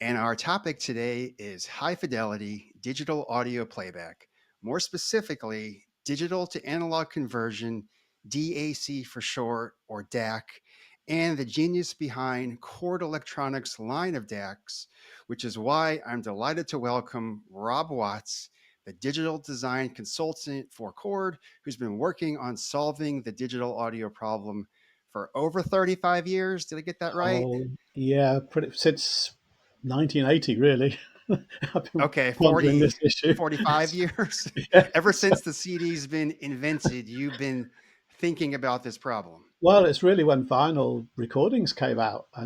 And our topic today is high fidelity digital audio playback, more specifically, digital to analog conversion, DAC for short, or DAC, and the genius behind Chord Electronics' line of DACs, which is why I'm delighted to welcome Rob Watts, the digital design consultant for Chord, who's been working on solving the digital audio problem for over 35 years. Did I get that right? Oh, yeah, pretty since 1980, really. I've been Okay, pondering 40, this issue. 45 years. Yeah, Ever so, since the CD's been invented, you've been thinking about this problem. well, it's really when vinyl recordings came out, I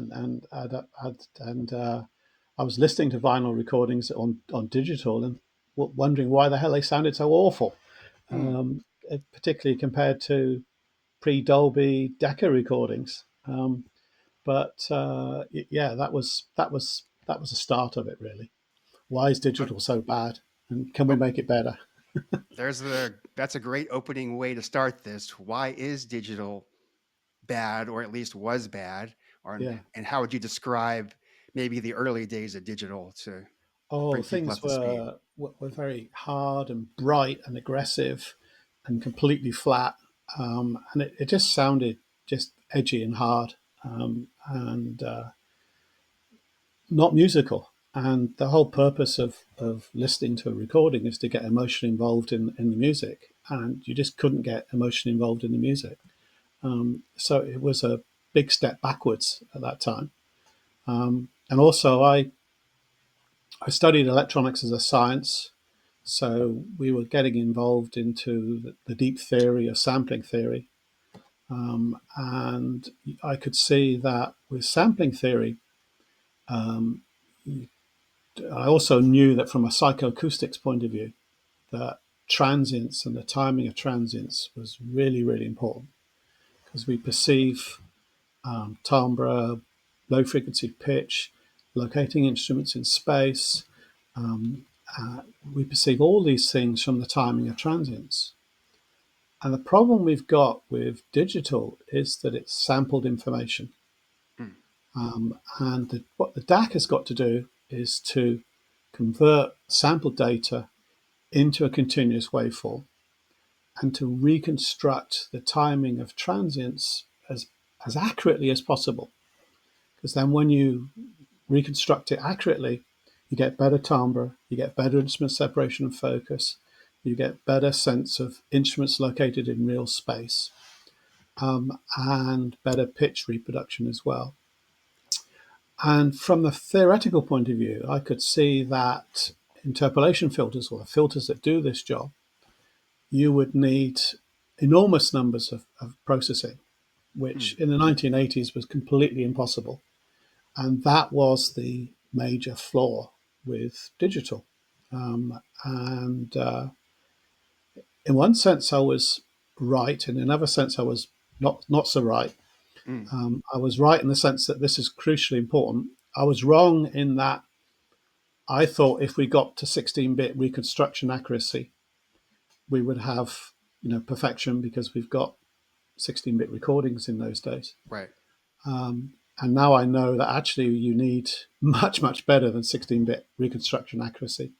was listening to vinyl recordings on digital and wondering why the hell they sounded so awful, Hmm. particularly compared to pre-Dolby Decca recordings. Yeah, that was the start of it, really. Why is O- digital so bad? And can we o- make it better? that's a great opening way to start this. Why is digital bad, or at least was bad? Or Yeah. and how would you describe maybe the early days of digital to Oh, bring people up things to speed? were very hard and bright and aggressive and completely flat. And it just sounded just edgy and hard, and not musical. And the whole purpose of listening to a recording is to get emotion involved in the music. And you just couldn't get emotion involved in the music. So it was a big step backwards at that time. And also, I studied electronics as a science, so we were getting involved into the deep theory of sampling theory. And I could see that with sampling theory, um, I also knew that from a psychoacoustics point of view, that transients and the timing of transients was really, really important because we perceive timbre, low frequency pitch, locating instruments in space. Um, we perceive all these things from the timing of transients. And the problem we've got with digital is that it's sampled information. Hmm. What the DAC has got to do is to convert sample data into a continuous waveform and to reconstruct the timing of transients as accurately as possible. Because then when you reconstruct it accurately, you get better timbre, you get better instrument separation and focus, you get better sense of instruments located in real space, and better pitch reproduction as well. And from the theoretical point of view, I could see that interpolation filters, or the filters that do this job, you would need enormous numbers of processing, which Hmm. in the 1980s was completely impossible. And that was the major flaw with digital. And in one sense, I was right. In another sense, I was not so right. Hmm. I was right in the sense that this is crucially important. I was wrong in that I thought if we got to 16-bit reconstruction accuracy, we would have perfection because we've got 16-bit recordings in those days. Right. And now I know that actually you need much better than 16-bit reconstruction accuracy.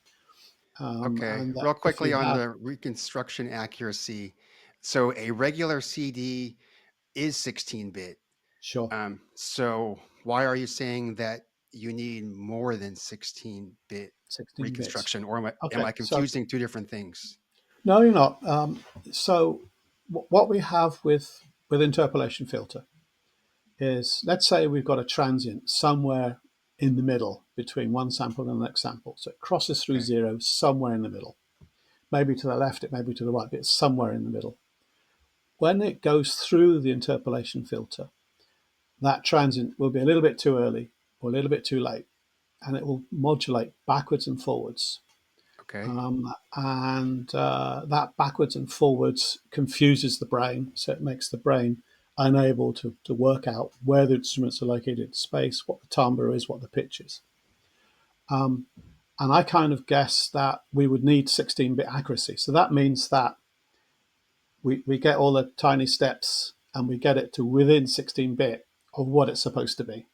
Okay. And that Real if quickly you on have, the reconstruction accuracy. So a regular CD is 16-bit. sure, So why are you saying that you need more than 16-bit 16 bits. reconstruction, or am Okay, I so confusing two different things? no, you're not. So what we have with interpolation filter is, let's say we've got a transient somewhere in the middle between one sample and the next sample. So it crosses through Okay. zero somewhere in the middle. Maybe to the left, it may be to the right, but it's somewhere in the middle. When it goes through the interpolation filter, that transient will be a little bit too early or a little bit too late, and it will modulate backwards and forwards. Okay. And that backwards and forwards confuses the brain, so it makes the brain unable to work out where the instruments are located in space, what the timbre is, what the pitch is. And I kind of guessed that we would need 16-bit accuracy. So that means that we get all the tiny steps and we get it to within 16-bit of what it's supposed to be.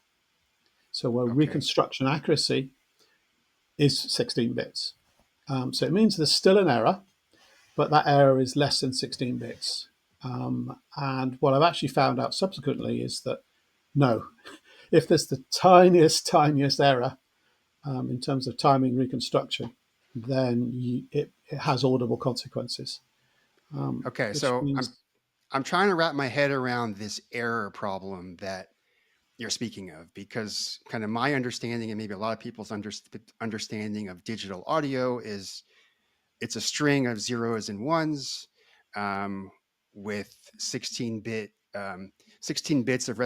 So where Okay. reconstruction accuracy is 16 bits. So it means there's still an error, but that error is less than 16 bits. And what I've actually found out subsequently is that no, if there's the tiniest error in terms of timing reconstruction, then it has audible consequences, Okay. which So I'm means I'm trying to wrap my head around this error problem that you're speaking of, because kind of my understanding and maybe a lot of people's understanding of digital audio is it's a string of zeros and ones, um, with 16 bits of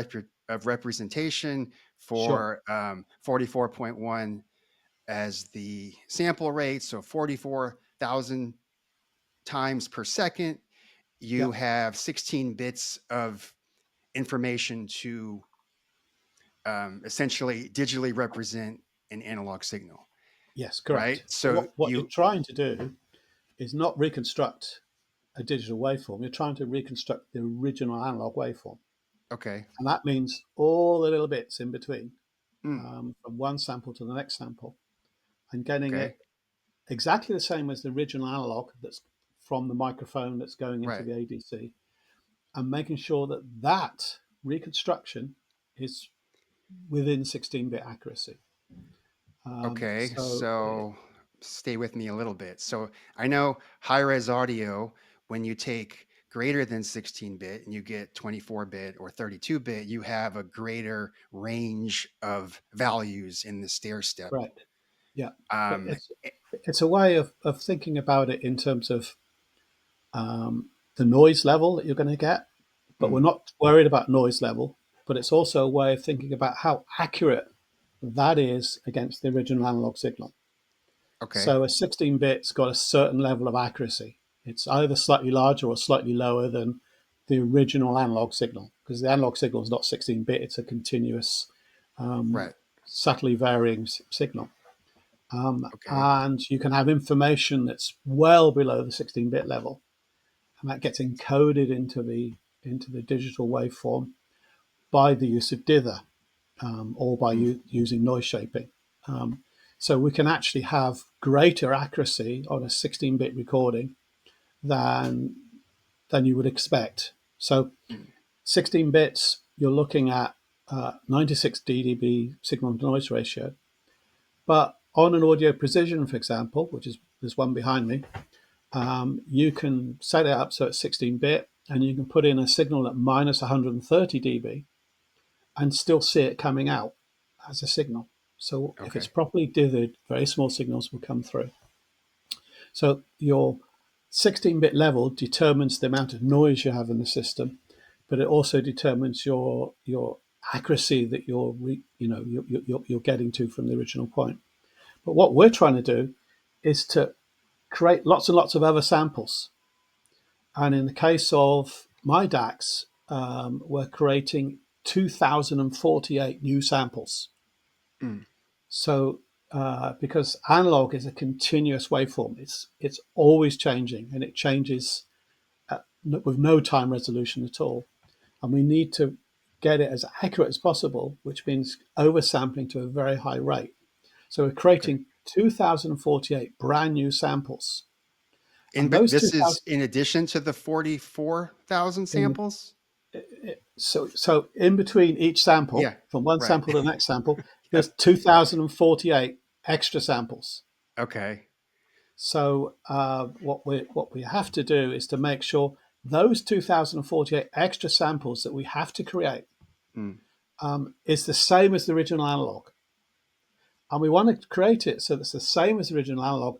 representation sure, for 44.1 as the sample rate. So 44,000 times per second, yeah, you have 16 bits of information to essentially digitally represent an analog signal, yes, right? correct. So So what you're trying to do is not reconstruct a digital waveform. You're trying to reconstruct the original analog waveform, okay, and that means all the little bits in between, mm, from one sample to the next sample, and getting okay, it exactly the same as the original analog that's from the microphone that's going into right, the ADC, and making sure that that reconstruction is within 16-bit accuracy. okay. So So stay with me a little bit. So I know high res audio, when you take greater than 16-bit and you get 24-bit or 32-bit, you have a greater range of values in the stair step. right, yeah, but Um, it's a way of thinking about it in terms of the noise level that you're going to get, but we're mm, not worried about noise level. But it's also a way of thinking about how accurate that is against the original analog signal. okay, So a 16 bit's got a certain level of accuracy. It's either slightly larger or slightly lower than the original analog signal, because the analog signal is not 16 bit, it's a continuous, right, subtly varying signal. okay, And you can have information that's well below the 16 bit level, and that gets encoded into the digital waveform by the use of dither, or by mm, using noise shaping. Um, so we can actually have greater accuracy on a 16-bit recording than you would expect. So mm, 16 bits, you're looking at 96 dB signal to noise ratio. But on an audio precision, for example, which is there's one behind me, you can set it up so it's 16-bit, and you can put in a signal at minus 130 dB and still see it coming out as a signal. So if it's okay, properly dithered, very small signals will come through. So your 16-bit level determines the amount of noise you have in the system, but it also determines your accuracy that you're getting to from the original point. But what we're trying to do is to create lots and lots of other samples. And in the case of my DACs, we're creating 2048 new samples. mm, So, because analog is a continuous waveform, it's always changing, and it changes with no time resolution at all. And we need to get it as accurate as possible, which means oversampling to a very high rate. So we're okay. creating 2048 brand new samples, and But those this is 2000 in addition to the 44,000 in samples? so in between each sample, Yeah, from one right. sample to the next sample, there's Yep. 2048 extra samples. Okay. So what we have to do is to make sure those 2048 extra samples that we have to create Mm, is the same as the original analog, and we want to create it so that it's the same as the original analog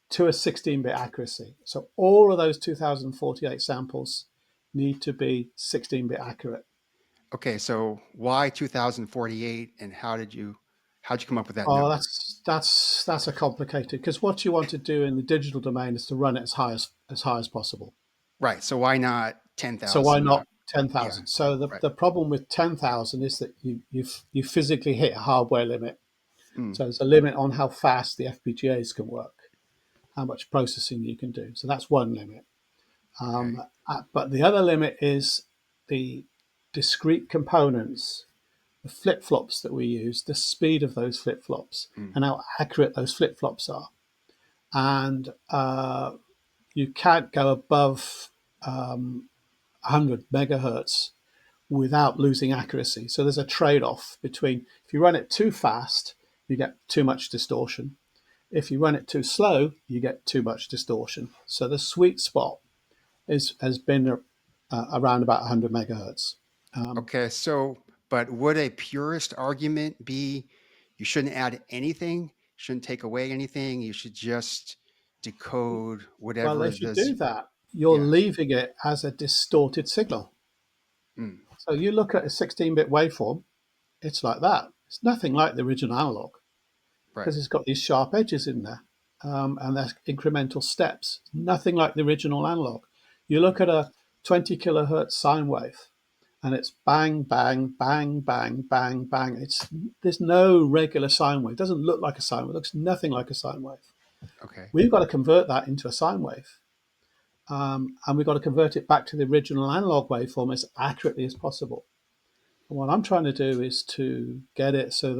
to a 16-bit accuracy. So all of those 2048 samples need to be 16-bit accurate. okay, so why 2048 and how'd you come up with that Oh, number? that's a complicated, because what you want to do in the digital domain is to run it as high as possible. Right. So why not So why 10,000? Not not yeah, 10,000? So right. the problem with 10,000 is that you physically hit a hardware limit. Mm, So there's a limit on how fast the FPGAs can work, how much processing you can do. So that's one limit. okay. But the other limit is the discrete components the flip flops that we use, the speed of those flip flops, Mm. and how accurate those flip flops are. And you can't go above 100 megahertz without losing accuracy. So there's a trade off between if you run it too fast, you get too much distortion. If you run it too slow, you get too much distortion. So the sweet spot has been around about 100 megahertz. Um, Okay, so but would a purist argument be you shouldn't add anything, shouldn't take away anything, you should just decode well, whatever if you do this that, you're yeah. leaving it as a distorted signal. Mm, So you look at a 16-bit waveform, it's like that. It's nothing like the original analog right. because it's got these sharp edges in there, and there's incremental steps. Nothing like the original analog. You look Mm, at a 20 kilohertz sine wave, and it's bang, bang, bang, bang, bang, bang. There's no regular sine wave. It doesn't look like a sine wave. It looks nothing like a sine wave. okay. We've got to convert that into a sine wave, and we've got to convert it back to the original analog waveform as accurately as possible. And what I'm trying to do is to get it so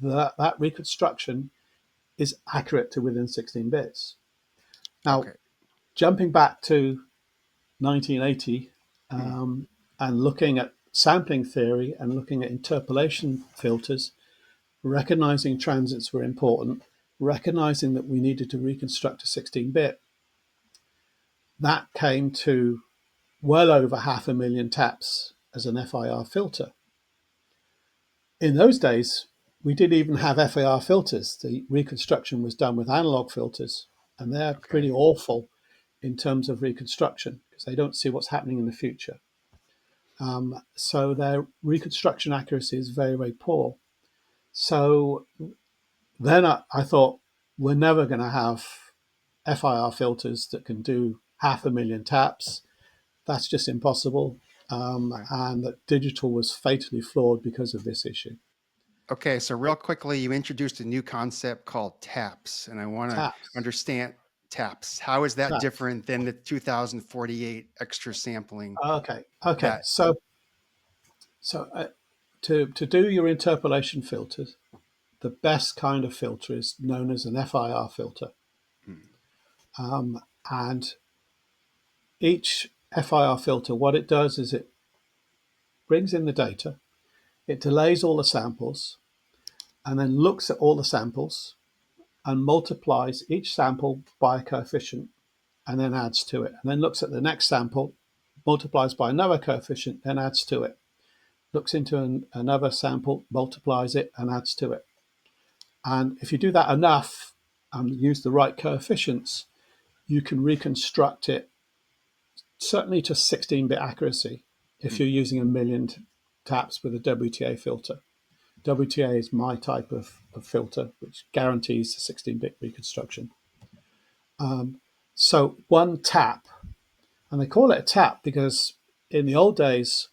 that that reconstruction is accurate to within 16 bits. Now, Okay. jumping back to 1980 Mm, and looking at sampling theory and looking at interpolation filters, recognizing transits were important, recognizing that we needed to reconstruct a 16 bit, that came to well over 500,000 taps as an FIR filter. In those days, we didn't even have FAR filters. The reconstruction was done with analog filters, and they're pretty okay. awful in terms of reconstruction because they don't see what's happening in the future. So their reconstruction accuracy is very, very poor. So then I thought, we're never going to have FIR filters that can do 500,000 taps. That's just impossible. Right. And that digital was fatally flawed because of this issue. Okay, so real quickly, you introduced a new concept called taps, and I want to Taps, understand taps. How is that taps. different than the 2048 extra sampling Okay, okay. that So to do your interpolation filters, the best kind of filter is known as an FIR filter, mm, and each FIR filter, what it does is it brings in the data, it delays all the samples, and then looks at all the samples and multiplies each sample by a coefficient and then adds to it, and then looks at the next sample, multiplies by another coefficient, then adds to it, looks into another sample, multiplies it, and adds to it. And if you do that enough and use the right coefficients, you can reconstruct it certainly to 16-bit accuracy if mm, you're using a million taps with a WTA filter. WTA is my type of filter, which guarantees the 16-bit reconstruction. So one tap, and they call it a tap because in the old days,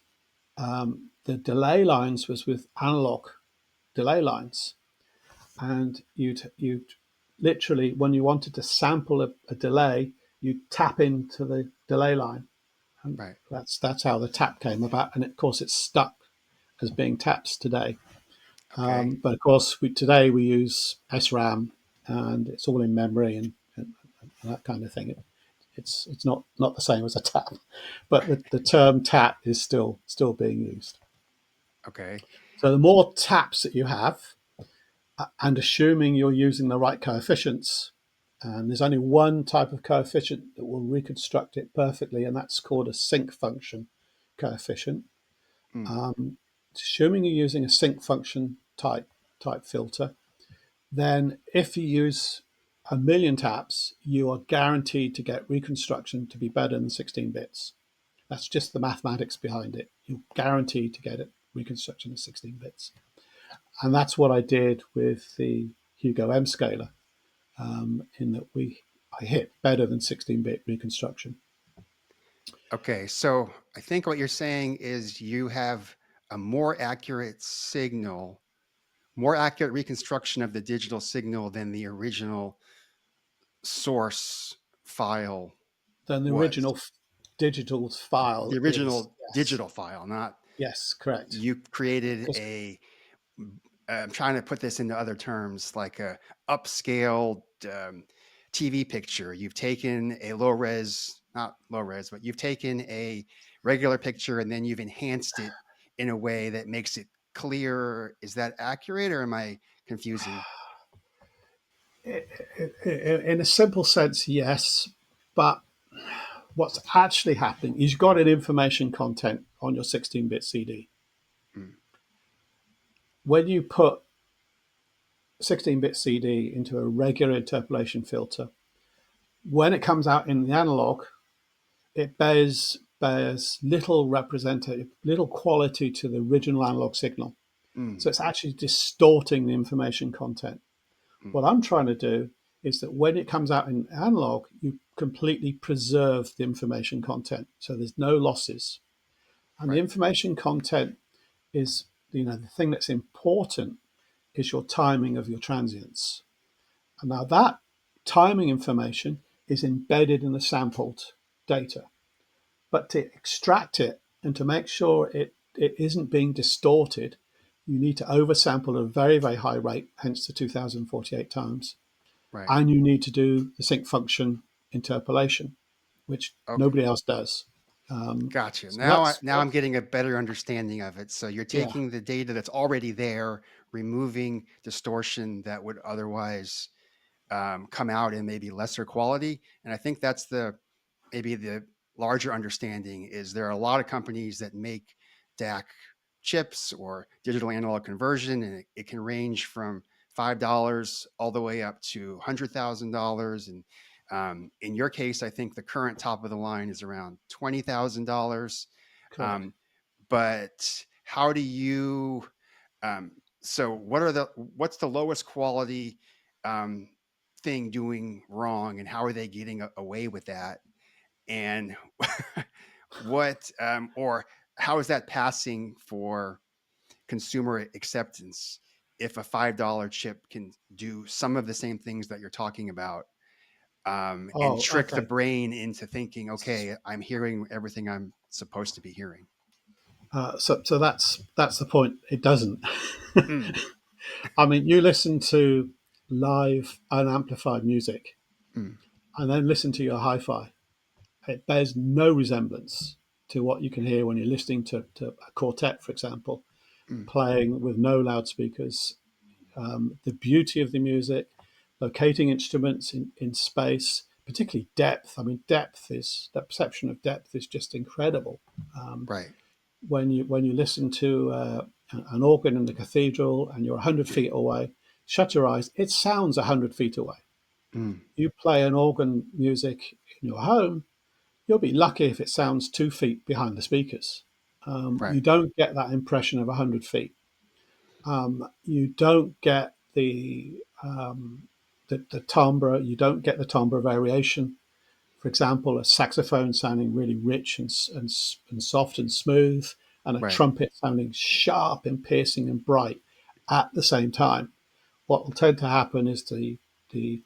the delay lines was with analog delay lines, and you'd literally when you wanted to sample a delay, you'd tap into the delay line, and right. that's how the tap came about. And of course, it's stuck as being taps today. Okay. But of course, today we use SRAM, and it's all in memory and that kind of thing. It's not the same as a tap, but the term tap is still being used. Okay. So the more taps that you have, and assuming you're using the right coefficients, and there's only one type of coefficient that will reconstruct it perfectly, and that's called a sync function coefficient. Mm, Assuming you're using a sync function type filter, then if you use a million taps, you are guaranteed to get reconstruction to be better than 16 bits. That's just the mathematics behind it. You're guaranteed to get it reconstruction of 16 bits. And that's what I did with the Hugo M Scaler, in that I hit better than 16-bit reconstruction. okay. So I think what you're saying is you have a more accurate signal, more accurate reconstruction of the digital signal than the original source file Then the was. original digital file The is original yes, digital file, not. Yes, correct. You created 'Cause- a I'm trying to put this into other terms, like a upscaled TV picture. You've taken a low res, not low res, but you've taken a regular picture and then you've enhanced it in a way that makes it clear. Is that accurate, or am I confusing? in a simple sense, yes. But what's actually happening is you've got an information content on your 16-bit CD. Mm, When you put 16-bit CD into a regular interpolation filter, when it comes out in the analog, it bears little representative, little quality to the original analog signal. mm, So it's actually distorting the information content. mm, What I'm trying to do is that when it comes out in analog, you completely preserve the information content. So there's no losses. And the right, information content is, the thing that's important is your timing of your transients. And now that timing information is embedded in the sampled data. But to extract it and to make sure it isn't being distorted, you need to oversample at a very, very high rate, hence the 2048 times. right. And you need to do the sync function interpolation, which Okay. nobody else does. Gotcha. So that's Now I'm getting a better understanding of it. So you're yeah, taking the data that's already there, removing distortion that would otherwise come out in maybe lesser quality. And I think that's the maybe the larger understanding is there are a lot of companies that make DAC chips or digital analog conversion, and it can range from $5 all the way up to $100,000. And in your case, I think the current top of the line is around $20,000. correct. Um, but how do you? So, what's the lowest quality um, thing doing wrong, and how are they getting away with that? And what or how is that passing for consumer acceptance if a $5 chip can do some of the same things that you're talking about, and Oh, trick the okay. brain into thinking, okay, I'm hearing everything I'm supposed to be hearing? So that's the point. It doesn't. Mm, I mean, you listen to live unamplified music mm, and then listen to your hi-fi. It bears no resemblance to what you can hear when you're listening to a quartet, for example, mm, playing with no loudspeakers. The beauty of the music, locating instruments in space, particularly depth. I mean, depth is the perception of depth is just incredible. Um, right. when you listen to an organ in the cathedral and you're 100 feet away, shut your eyes. It sounds 100 feet away. Mm, You play an organ music in your home, you'll be lucky if it sounds 2 feet behind the speakers. right. You don't get that impression of 100 feet. You don't get the timbre. You don't get the timbre variation. For example, a saxophone sounding really rich and soft and smooth, and a Right. trumpet sounding sharp and piercing and bright at the same time. What will tend to happen is the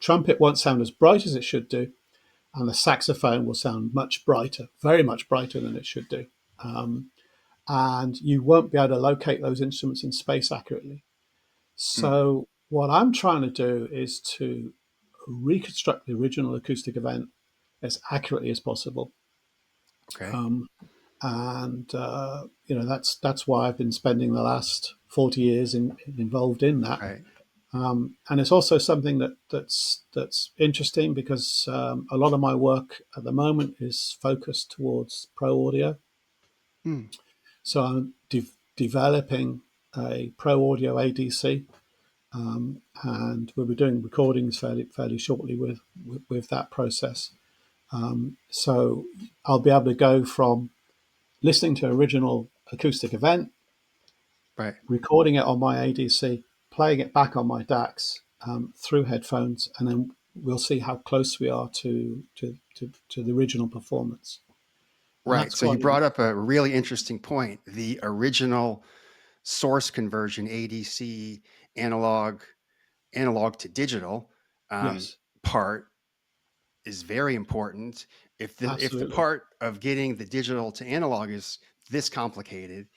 trumpet won't sound as bright as it should do, and the saxophone will sound much brighter, very much brighter than it should do. Um, and you won't be able to locate those instruments in space accurately. Mm, So, what I'm trying to do is to reconstruct the original acoustic event as accurately as possible. okay. Um, and that's why I've been spending the last 40 years involved in that. Right. And it's also something that's interesting because a lot of my work at the moment is focused towards pro audio. Mm, So I'm developing a pro audio ADC, and we'll be doing recordings fairly shortly with that process. So I'll be able to go from listening to original acoustic event, right. recording it on my ADC, playing it back on my DACs through headphones, and then we'll see how close we are to the original performance. And Right. that's So you quite brought up a really interesting point. The original source conversion, ADC, analog, analog to digital, um, yes, part is very important. If the absolutely. part of getting the digital to analog is this complicated,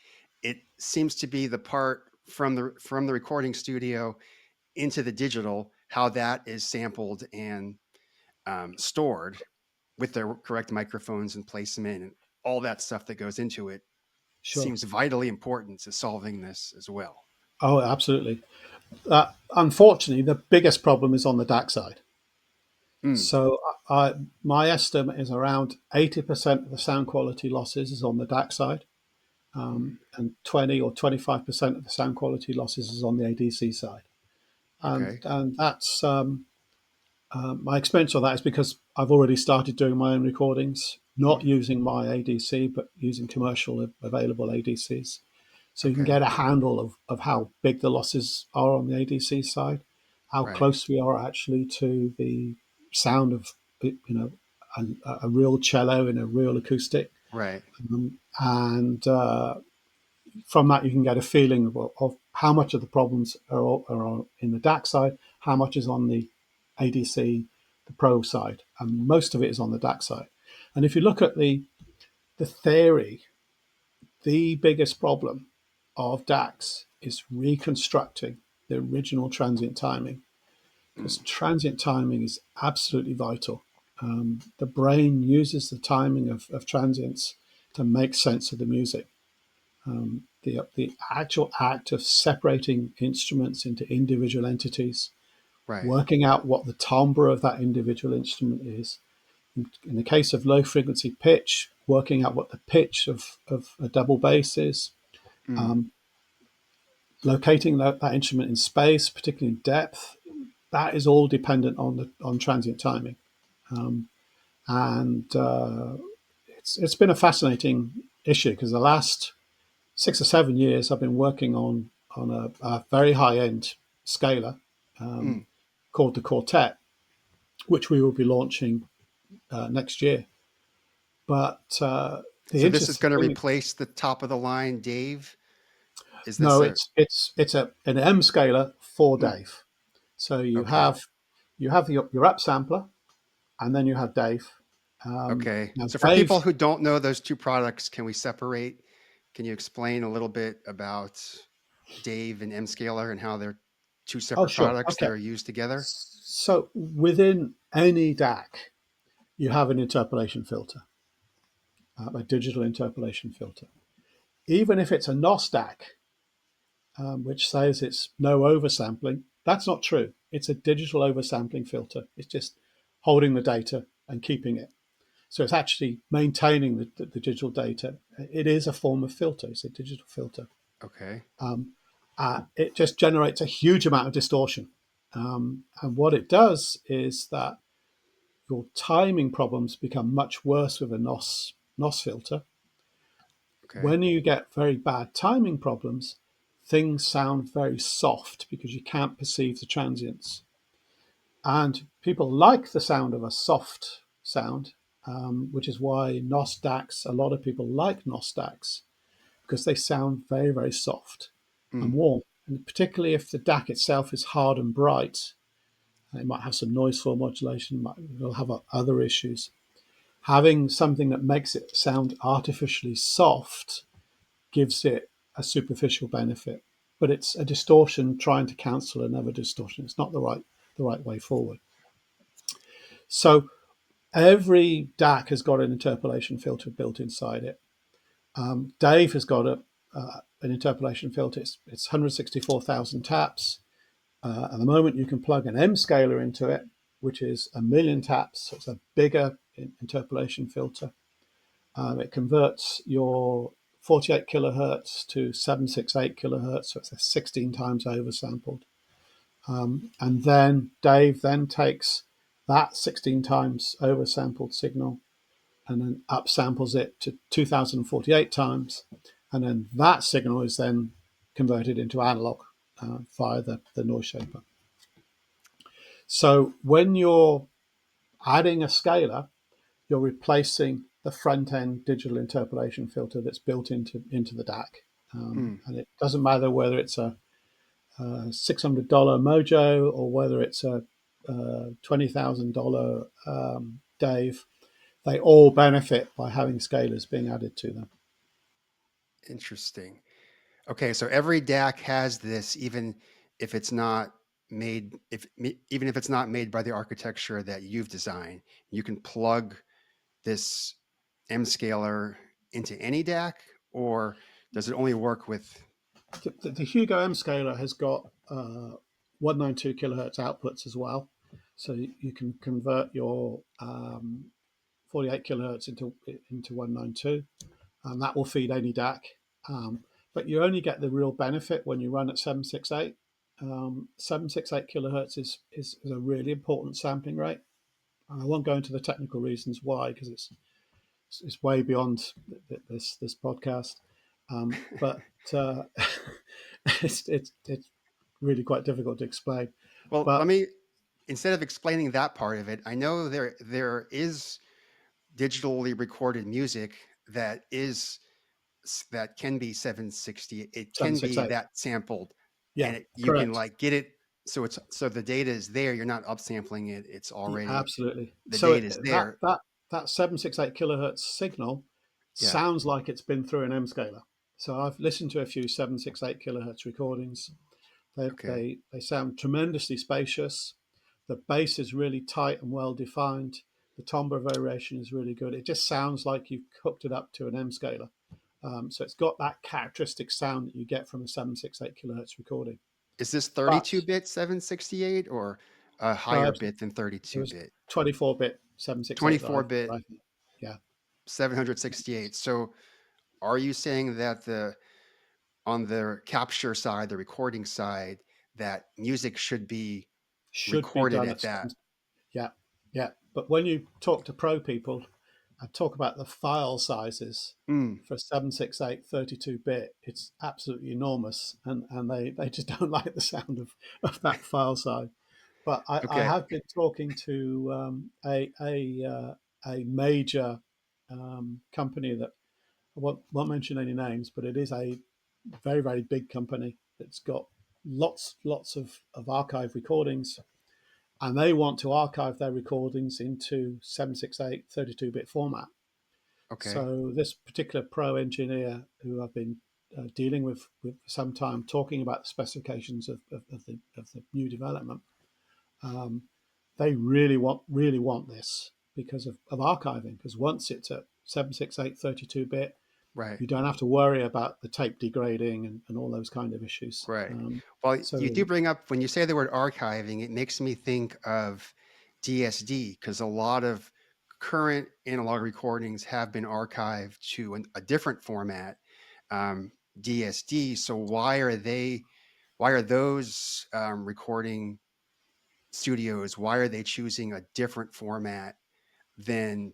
it seems to be the part from the recording studio into the digital, how that is sampled and stored with the correct microphones and placement and all that stuff that goes into it Sure. seems vitally important to solving this as well. Oh, absolutely. Unfortunately, the biggest problem is on the DAC side. Mm, So my estimate is around 80% of the sound quality losses is on the DAC side, mm, and 20 or 25% of the sound quality losses is on the ADC side. okay. And that's my experience of that is because I've already started doing my own recordings, not Mm, using my ADC, but using commercial available ADCs. So you can okay. get a handle of how big the losses are on the ADC side, how Right. close we are actually to the sound of a real cello in a real acoustic, Right. and from that you can get a feeling of how much of the problems are in the DAC side, how much is on the ADC, the Pro side, and most of it is on the DAC side. And if you look at the theory, the biggest problem of DACs is reconstructing the original transient timing, because Mm, transient timing is absolutely vital. The brain uses the timing of transients to make sense of the music. The actual act of separating instruments into individual entities, right. working out what the timbre of that individual instrument is. In the case of low frequency pitch, working out what the pitch of a double bass is, Mm, locating that instrument in space, particularly in depth, that is all dependent on transient timing. And it's been a fascinating issue because the last 6 or 7 years I've been working on a very high end scaler mm. called the Quartet, which we will be launching next year. But the So this is interesting going to thing, replace the top of the line Dave. Is this no, a it's an M scaler for mm, Dave. So okay? you have your upsampler, and then you have Dave. Okay. Now So for people Dave, who don't know those two products, can we separate? Can you explain a little bit about Dave and M Scaler and how they're two oh separate sure, products that okay. are used together? So within any DAC, you have an interpolation filter, a digital interpolation filter. Even if it's a NOS DAC, which says it's no oversampling, that's not true. It's a digital oversampling filter. It's just holding the data and keeping it. So it's actually maintaining the digital data. It is a form of filter. It's a digital filter. Okay. It just generates a huge amount of distortion. And what it does is that your timing problems become much worse with a NOS filter. Okay. When you get very bad timing problems, things sound very soft because you can't perceive the transients. And people like the sound of a soft sound, which is why NOS DACs, a lot of people like NOS DACs because they sound very, very soft and Mm, warm. And particularly if the DAC itself is hard and bright, it might have some noise floor modulation, it'll have other issues. Having something that makes it sound artificially soft gives it a superficial benefit, but it's a distortion trying to cancel another distortion. It's not the right way forward. So every DAC has got an interpolation filter built inside it. Dave has got an interpolation filter. It's 164,000 taps. At the moment, you can plug an M scaler into it, which is 1 million taps. So it's a bigger interpolation filter. It converts your 48 kilohertz to 768 kilohertz, so it's 16 times oversampled. And then Dave then takes that 16 times oversampled signal and then upsamples it to 2048 times. And then that signal is then converted into analog via the noise shaper. So when you're adding a scaler, you're replacing the front end digital interpolation filter that's built into the DAC. mm. And it doesn't matter whether it's a $600 Mojo or whether it's a $20,000 Dave. They all benefit by having scalers being added to them. Interesting. Okay, so every DAC has this, even if it's not made, even if it's not made by the architecture that you've designed, you can plug this M scaler into any DAC, or does it only work with? The Hugo M Scaler has got 192 kilohertz outputs as well, so you can convert your 48 kilohertz into 192, and that will feed any DAC. But you only get the real benefit when you run at 768. 768 kilohertz is a really important sampling rate. And I won't go into the technical reasons why, because it's way beyond this podcast. But it's really quite difficult to explain. Well, let But me, instead of explaining that part of it, I know there is digitally recorded music that is that can be 760. It can be 768, that sampled, yeah, and you can correct. like get it. So the data is there. You're not upsampling it. It's Yeah, already, absolutely. the So data is there. that 768 kilohertz signal Yeah. sounds like it's been through an M scaler. So I've listened to a few 768 kilohertz recordings. Okay. They sound tremendously spacious. The bass is really tight and well defined. The timbre variation is really good. It just sounds like you've hooked it up to an M scaler. So it's got that characteristic sound that you get from a 768 kilohertz recording. Is this But 32-bit 768 or a uh, higher bit than it was 32-bit? 24-bit 768 that 24-bit I yeah, 768. So are you saying that the on the capture side, the recording side, that music should be should be recorded done at at that? yeah, yeah. But when you talk to pro people, I talk about the file sizes Mm, for 768 32-bit. It's absolutely enormous, and they just don't like the sound of that file size. But I okay. have been talking to a major company that I won't mention any names, but it is a very, very big company that's got lots of archive recordings, and they want to archive their recordings into 768 32-bit format. Okay. So this particular pro engineer who I've been dealing with for some time, talking about the specifications of the new development, um, they really want this because of archiving. Because once it's at 768 32-bit, Right. you don't have to worry about the tape degrading and all those kind of issues. Right. Well, you So do bring up, when you say the word archiving, it makes me think of DSD, because a lot of current analog recordings have been archived to a different format, DSD. So why are those recording studios, why are they choosing a different format than,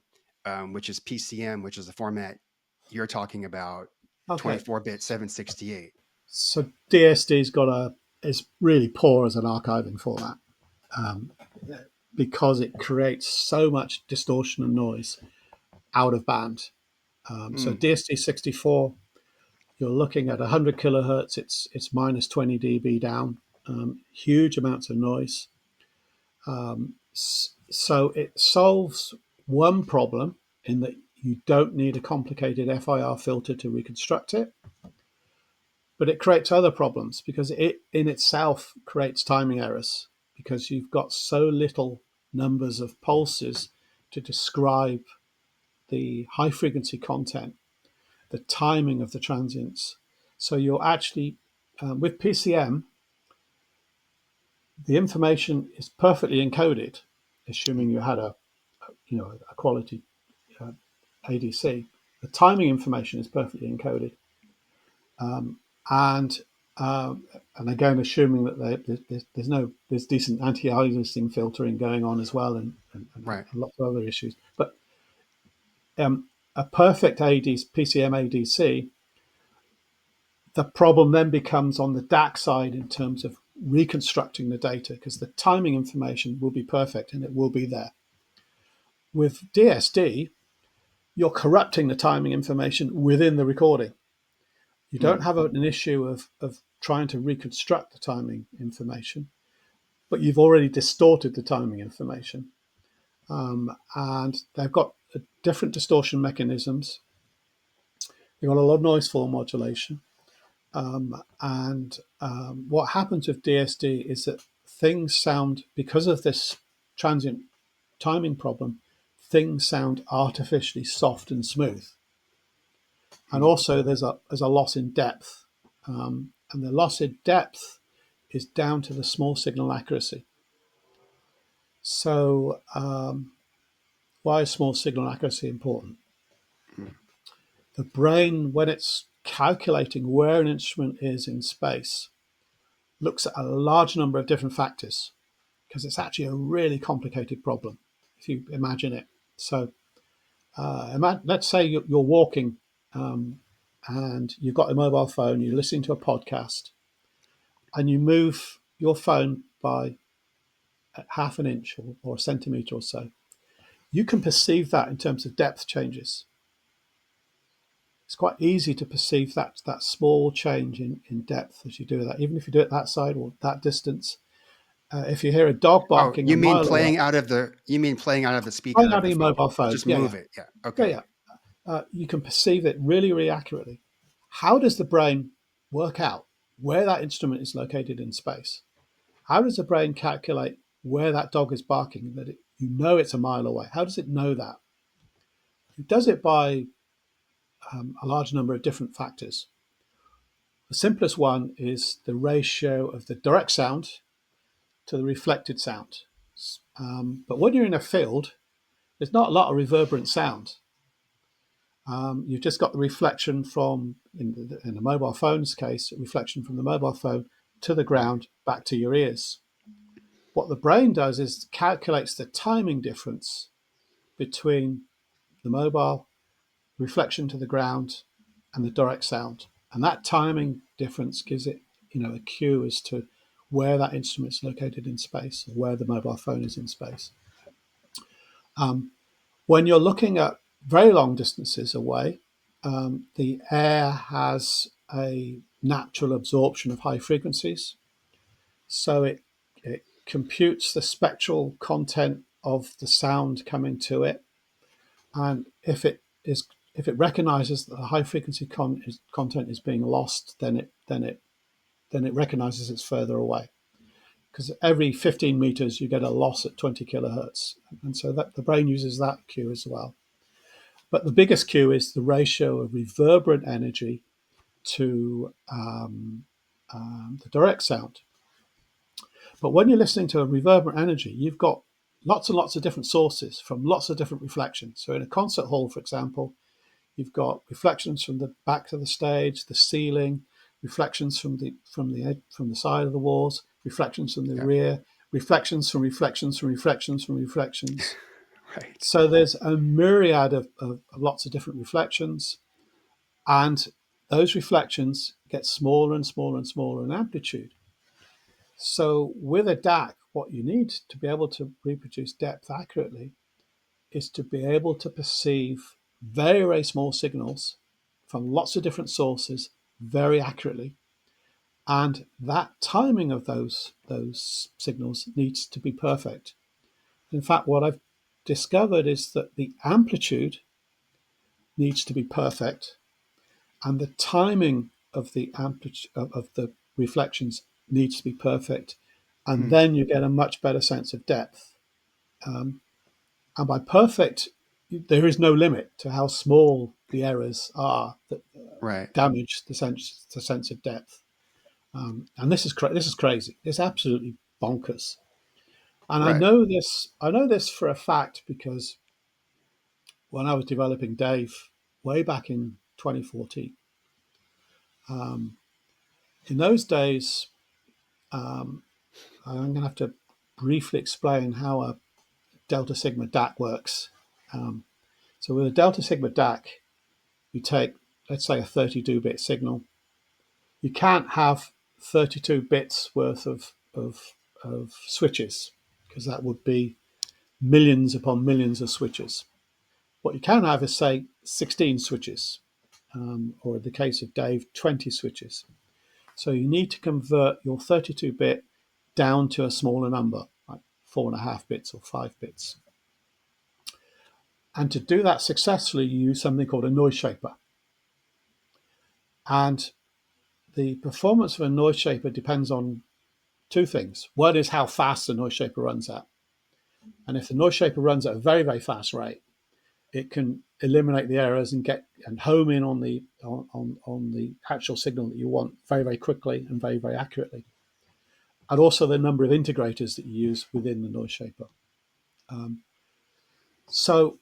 which is PCM, which is the format you're talking about, okay, 24-bit 768? so DSD's got a is really poor as an archiving format um, because it creates so much distortion and noise out of band. So Mm, DSD 64, you're looking at 100 kilohertz. It's minus 20 dB down. Huge amounts of noise. So it solves one problem in that you don't need a complicated FIR filter to reconstruct it, but it creates other problems because it in itself creates timing errors because you've got so little numbers of pulses to describe the high frequency content, the timing of the transients. So you're actually with PCM, the information is perfectly encoded, assuming you had a quality uh, ADC. The timing information is perfectly encoded, and and again, assuming that there's decent anti-aliasing filtering going on as well, and right. lots of other issues. But a perfect AD, PCM ADC, the problem then becomes on the DAC side in terms of reconstructing the data because the timing information will be perfect and it will be there. With DSD, you're corrupting the timing information within the recording. You don't Mm, have an issue of trying to reconstruct the timing information, but you've already distorted the timing information. And they've got different distortion mechanisms. They've got a lot of noise floor modulation. And what happens with DSD is that things sound, because of this transient timing problem, things sound artificially soft and smooth. And Mm. also there's a loss in depth. And the loss in depth is down to the small signal accuracy. So why is small signal accuracy important? Mm. The brain, when it's calculating where an instrument is in space, looks at a large number of different factors because it's actually a really complicated problem if you imagine it. So let's say you're walking um, and you've got a mobile phone, you're listening to a podcast, and you move your phone by half an inch or a centimeter or so. You can perceive that in terms of depth changes. It's quite easy to perceive that small change in depth as you do that, even if you do it that side or that distance. If you hear a dog Oh, barking a you mean mile away, playing out of the speaker right of out of the your phone? mobile phone, Just yeah, move yeah, it. Yeah. yeah, Okay. yeah, you can perceive it really, really accurately. How does the brain work out where that instrument is located in space? How does the brain calculate where that dog is barking, that you know it's a mile away? How does it know that? It does it by a large number of different factors. The simplest one is the ratio of the direct sound to the reflected sound. But when you're in a field, there's not a lot of reverberant sound. You've just got the reflection from, in the mobile phone's case, reflection from the mobile phone to the Mm. ground back to your ears. What the brain does is calculates the timing difference between the mobile reflection to the ground and the direct sound. And that timing difference gives it, a cue as to where that instrument is located in space, or where the mobile phone is in space. Um, when you're looking at very long distances away, the air has a natural absorption of high frequencies. So it computes the spectral content of the sound coming to it. And if it recognizes that the high frequency content is being lost, then it recognizes it's further away. Because every 15 meters you get a loss at 20 kilohertz, and so that the brain uses that cue as well. But the biggest cue is the ratio of reverberant energy to the direct sound. But when you're listening to a reverberant energy, you've got lots and lots of different sources from lots of different reflections. So in a concert hall, for example, you've got reflections from the back of the stage, the ceiling, reflections from the side of the walls, reflections from the Yeah. rear, reflections from reflections from reflections from reflections. Right. So there's a myriad of lots of different reflections, and those reflections get smaller and smaller and smaller in amplitude. So with a DAC, what you need to be able to reproduce depth accurately is to be able to perceive very, very small signals from lots of different sources very accurately. And that timing of those signals needs to be perfect. In fact, what I've discovered is that the amplitude needs to be perfect, and the timing of the amplitude of the reflections needs to be perfect, and Mm. then you get a much better sense of depth. Um, and by perfect, there is no limit to how small the errors are that Right. damage the sense of depth. And this is crazy. It's absolutely bonkers. And I Right. know this. I know this for a fact because when I was developing Dave way back in 2014, um, in those days, um, I'm going to have to briefly explain how a Delta Sigma DAC works. Um, so with a Delta Sigma DAC, you take, let's say, a 32-bit signal. You can't have 32 bits worth of switches because that would be millions upon millions of switches. What you can have is, say, 16 switches, or in the case of Dave, 20 switches. So you need to convert your 32-bit down to a smaller number, like 4.5 bits or 5 bits. And to do that successfully, you use something called a noise shaper. And the performance of a noise shaper depends on two things. One is how fast the noise shaper runs at. And if the noise shaper runs at a very, very fast rate, it can eliminate the errors and get and home in on the actual signal that you want very, very quickly and very, very accurately. And also the number of integrators that you use within the noise shaper. So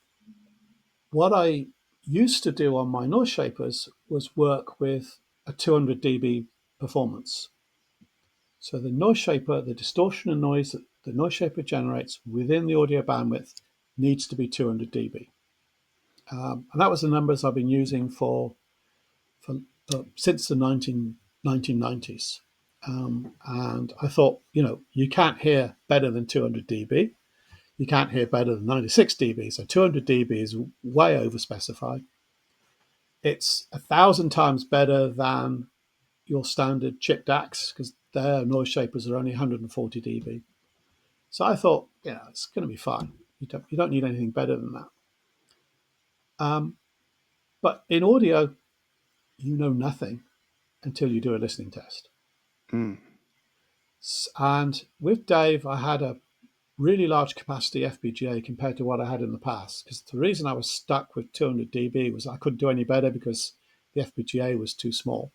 what I used to do on my noise shapers was work with a 200 dB performance. So the noise shaper, the distortion and noise that the noise shaper generates within the audio bandwidth needs to be 200 dB. And that was the numbers I've been using for since the 1990s. And I thought, you can't hear better than 200 dB. You can't hear better than 96 dB. So 200 dB is way overspecified. It's 1,000 times better than your standard chip DACs because their noise shapers are only 140 dB. So I thought, it's going to be fine. You don't need anything better than that. But in audio, you know nothing until you do a listening test. Mm. And with Dave, I had a really large capacity FPGA compared to what I had in the past. Because the reason I was stuck with 200 dB was I couldn't do any better because the FPGA was too small.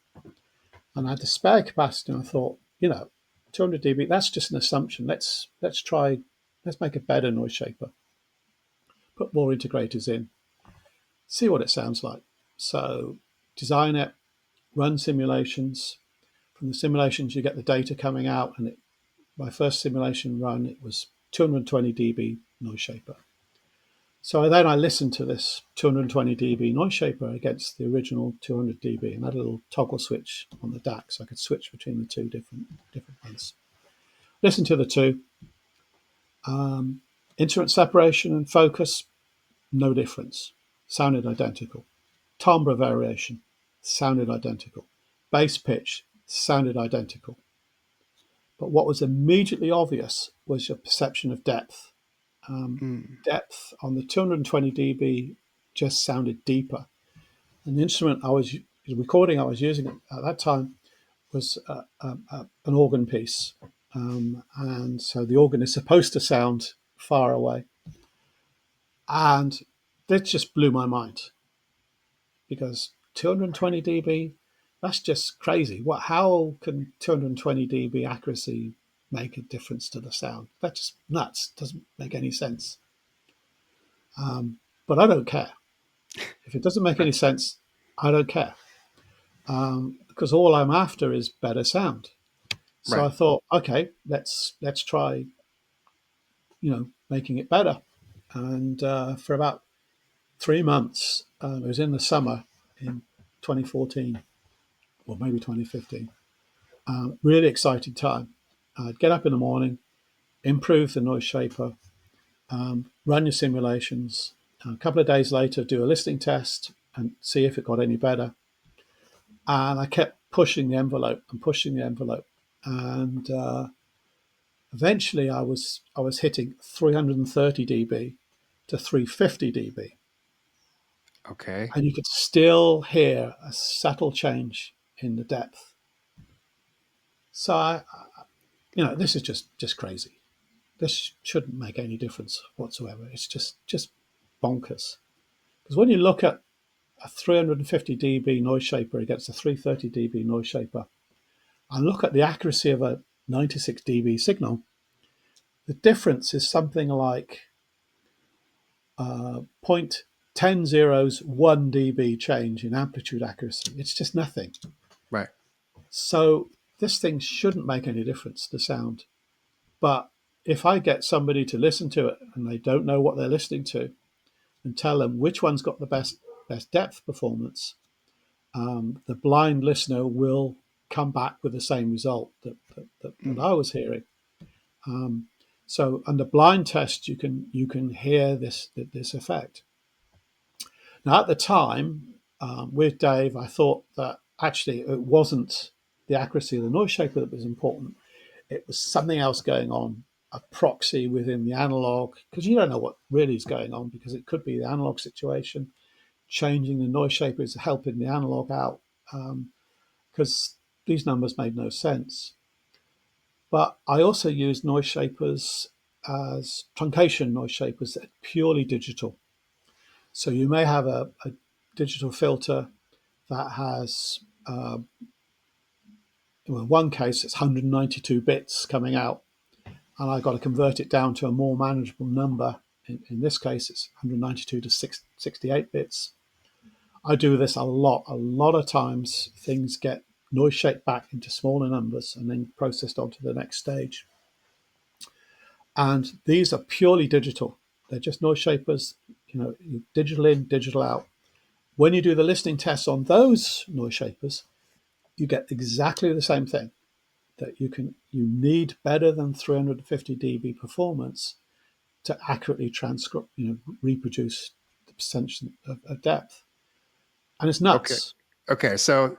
And I had the spare capacity, and I thought, 200 dB, that's just an assumption. Let's make a better noise shaper. Put more integrators in, see what it sounds like. So design it, run simulations. From the simulations, you get the data coming out, and my first simulation run, it was 220 dB noise shaper. So then I listened to this 220 dB noise shaper against the original 200 dB, and had a little toggle switch on the DAC, so I could switch between the two different ones. Listen to the two. Instrument separation and focus, no difference. Sounded identical. Timbre variation, sounded identical. Bass pitch, sounded identical. But what was immediately obvious was your perception of depth. Mm. Depth on the 220 dB just sounded deeper. And the recording I was using at that time was an organ piece. And so the organ is supposed to sound far away. And that just blew my mind because 220 dB, that's just crazy. How can 220 dB accuracy make a difference to the sound? That's just nuts. Doesn't make any sense. But I don't care. If it doesn't make Right. any sense, I don't care. Because all I'm after is better sound. So I Right. thought, okay, let's try, making it better. And for about 3 months, it was in the summer in 2014 or maybe 2015. Really exciting time. I'd get up in the morning, improve the noise shaper, run your simulations. A couple of days later, do a listening test and see if it got any better. And I kept pushing the envelope and pushing the envelope, and eventually I was hitting 330 dB to 350 dB, Okay. and you could still hear a subtle change in the depth. So this is just crazy. This shouldn't make any difference whatsoever. It's just bonkers. Because when you look at a 350 dB noise shaper against a 330 dB noise shaper, and look at the accuracy of a 96 dB signal, the difference is something like 0.101 dB change in amplitude accuracy. It's just nothing. Right. So this thing shouldn't make any difference to sound. But if I get somebody to listen to it and they don't know what they're listening to, and tell them which one's got the best depth performance, the blind listener will come back with the same result that Mm. I was hearing. So under blind test, you can hear this effect. Now at the time, with Dave, I thought that actually it wasn't the accuracy of the noise shaper that was important. It was something else going on, a proxy within the analog, because you don't know what really is going on, because it could be the analog situation. Changing the noise shaper is helping the analog out, because these numbers made no sense. But I also use noise shapers as truncation noise shapers that are purely digital. So you may have a digital filter that has, well, in one case, it's 192 bits coming out, and I've got to convert it down to a more manageable number. In this case, it's 192 to 68 bits. I do this a lot. A lot of times, things get noise shaped back into smaller numbers and then processed onto the next stage. And these are purely digital. They're just noise shapers, digital in, digital out. When you do the listening tests on those noise shapers, you get exactly the same thing. That you need better than 350 dB performance to accurately transcribe, reproduce the percentage of depth, and it's Okay. nuts. Okay. So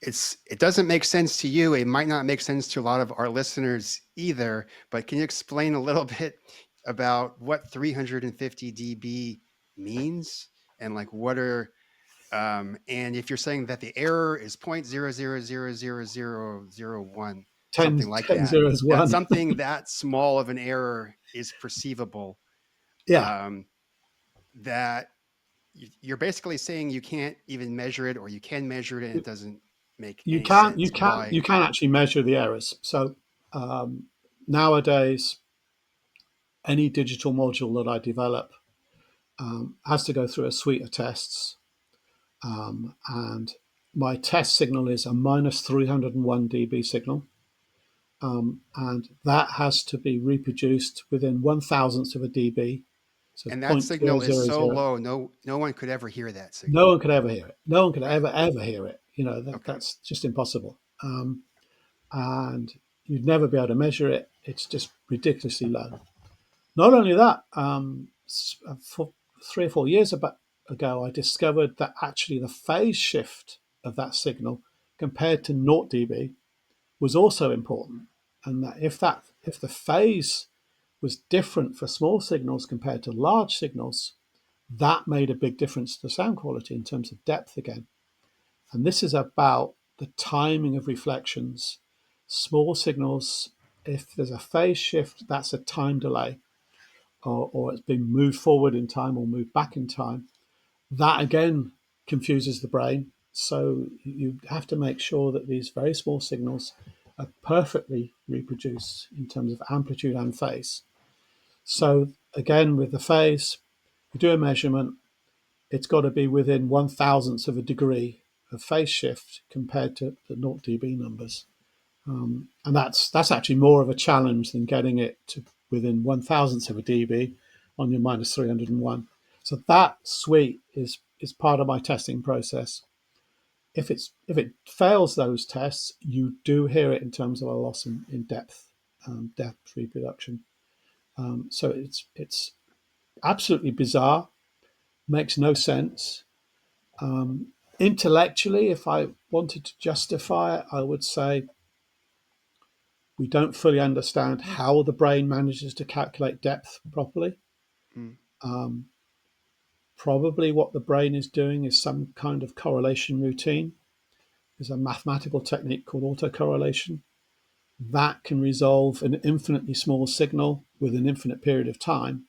it doesn't make sense to you. It might not make sense to a lot of our listeners either. But can you explain a little bit about what 350 dB means and like what are and if you're saying that the error is 0.00000001, 10, something like 10 that, zeros that one. something that small of an error is perceivable, Yeah, um, that you're basically saying you can't even measure it or you can measure it and it doesn't make you any can you sense. can Why? you can actually measure the errors. So nowadays, any digital module that I develop has to go through a suite of tests, and my test signal is a minus 301 dB signal, and that has to be reproduced within 1,000th of a dB, so And that signal is so 0.000. low, no one could ever hear that No signal. one could ever hear it. No one could Right. ever hear it. Okay. That's just impossible. And you'd never be able to measure it. It's just ridiculously low. Not only that, for 3 or 4 years ago, I discovered that actually the phase shift of that signal compared to 0 dB was also important, and that if the phase was different for small signals compared to large signals, that made a big difference to sound quality in terms of depth again. And this is about the timing of reflections. Small signals, if there's a phase shift, that's a time delay, or it's been moved forward in time or moved back in time. That again confuses the brain. So you have to make sure that these very small signals are perfectly reproduced in terms of amplitude and phase. So again, with the phase, you do a measurement, it's got to be within 1,000th of a degree of phase shift compared to the 0 dB numbers. And that's actually more of a challenge than getting it to within 1,000th of a dB on your minus 301. So that suite is part of my testing process. If it fails those tests, you do hear it in terms of a loss in depth, depth reproduction. So it's absolutely bizarre, makes no sense. Intellectually, if I wanted to justify it, I would say we don't fully understand how the brain manages to calculate depth properly. Mm. Um, Probably what the brain is doing is some kind of correlation routine. There's a mathematical technique called autocorrelation that can resolve an infinitely small signal with an infinite period of time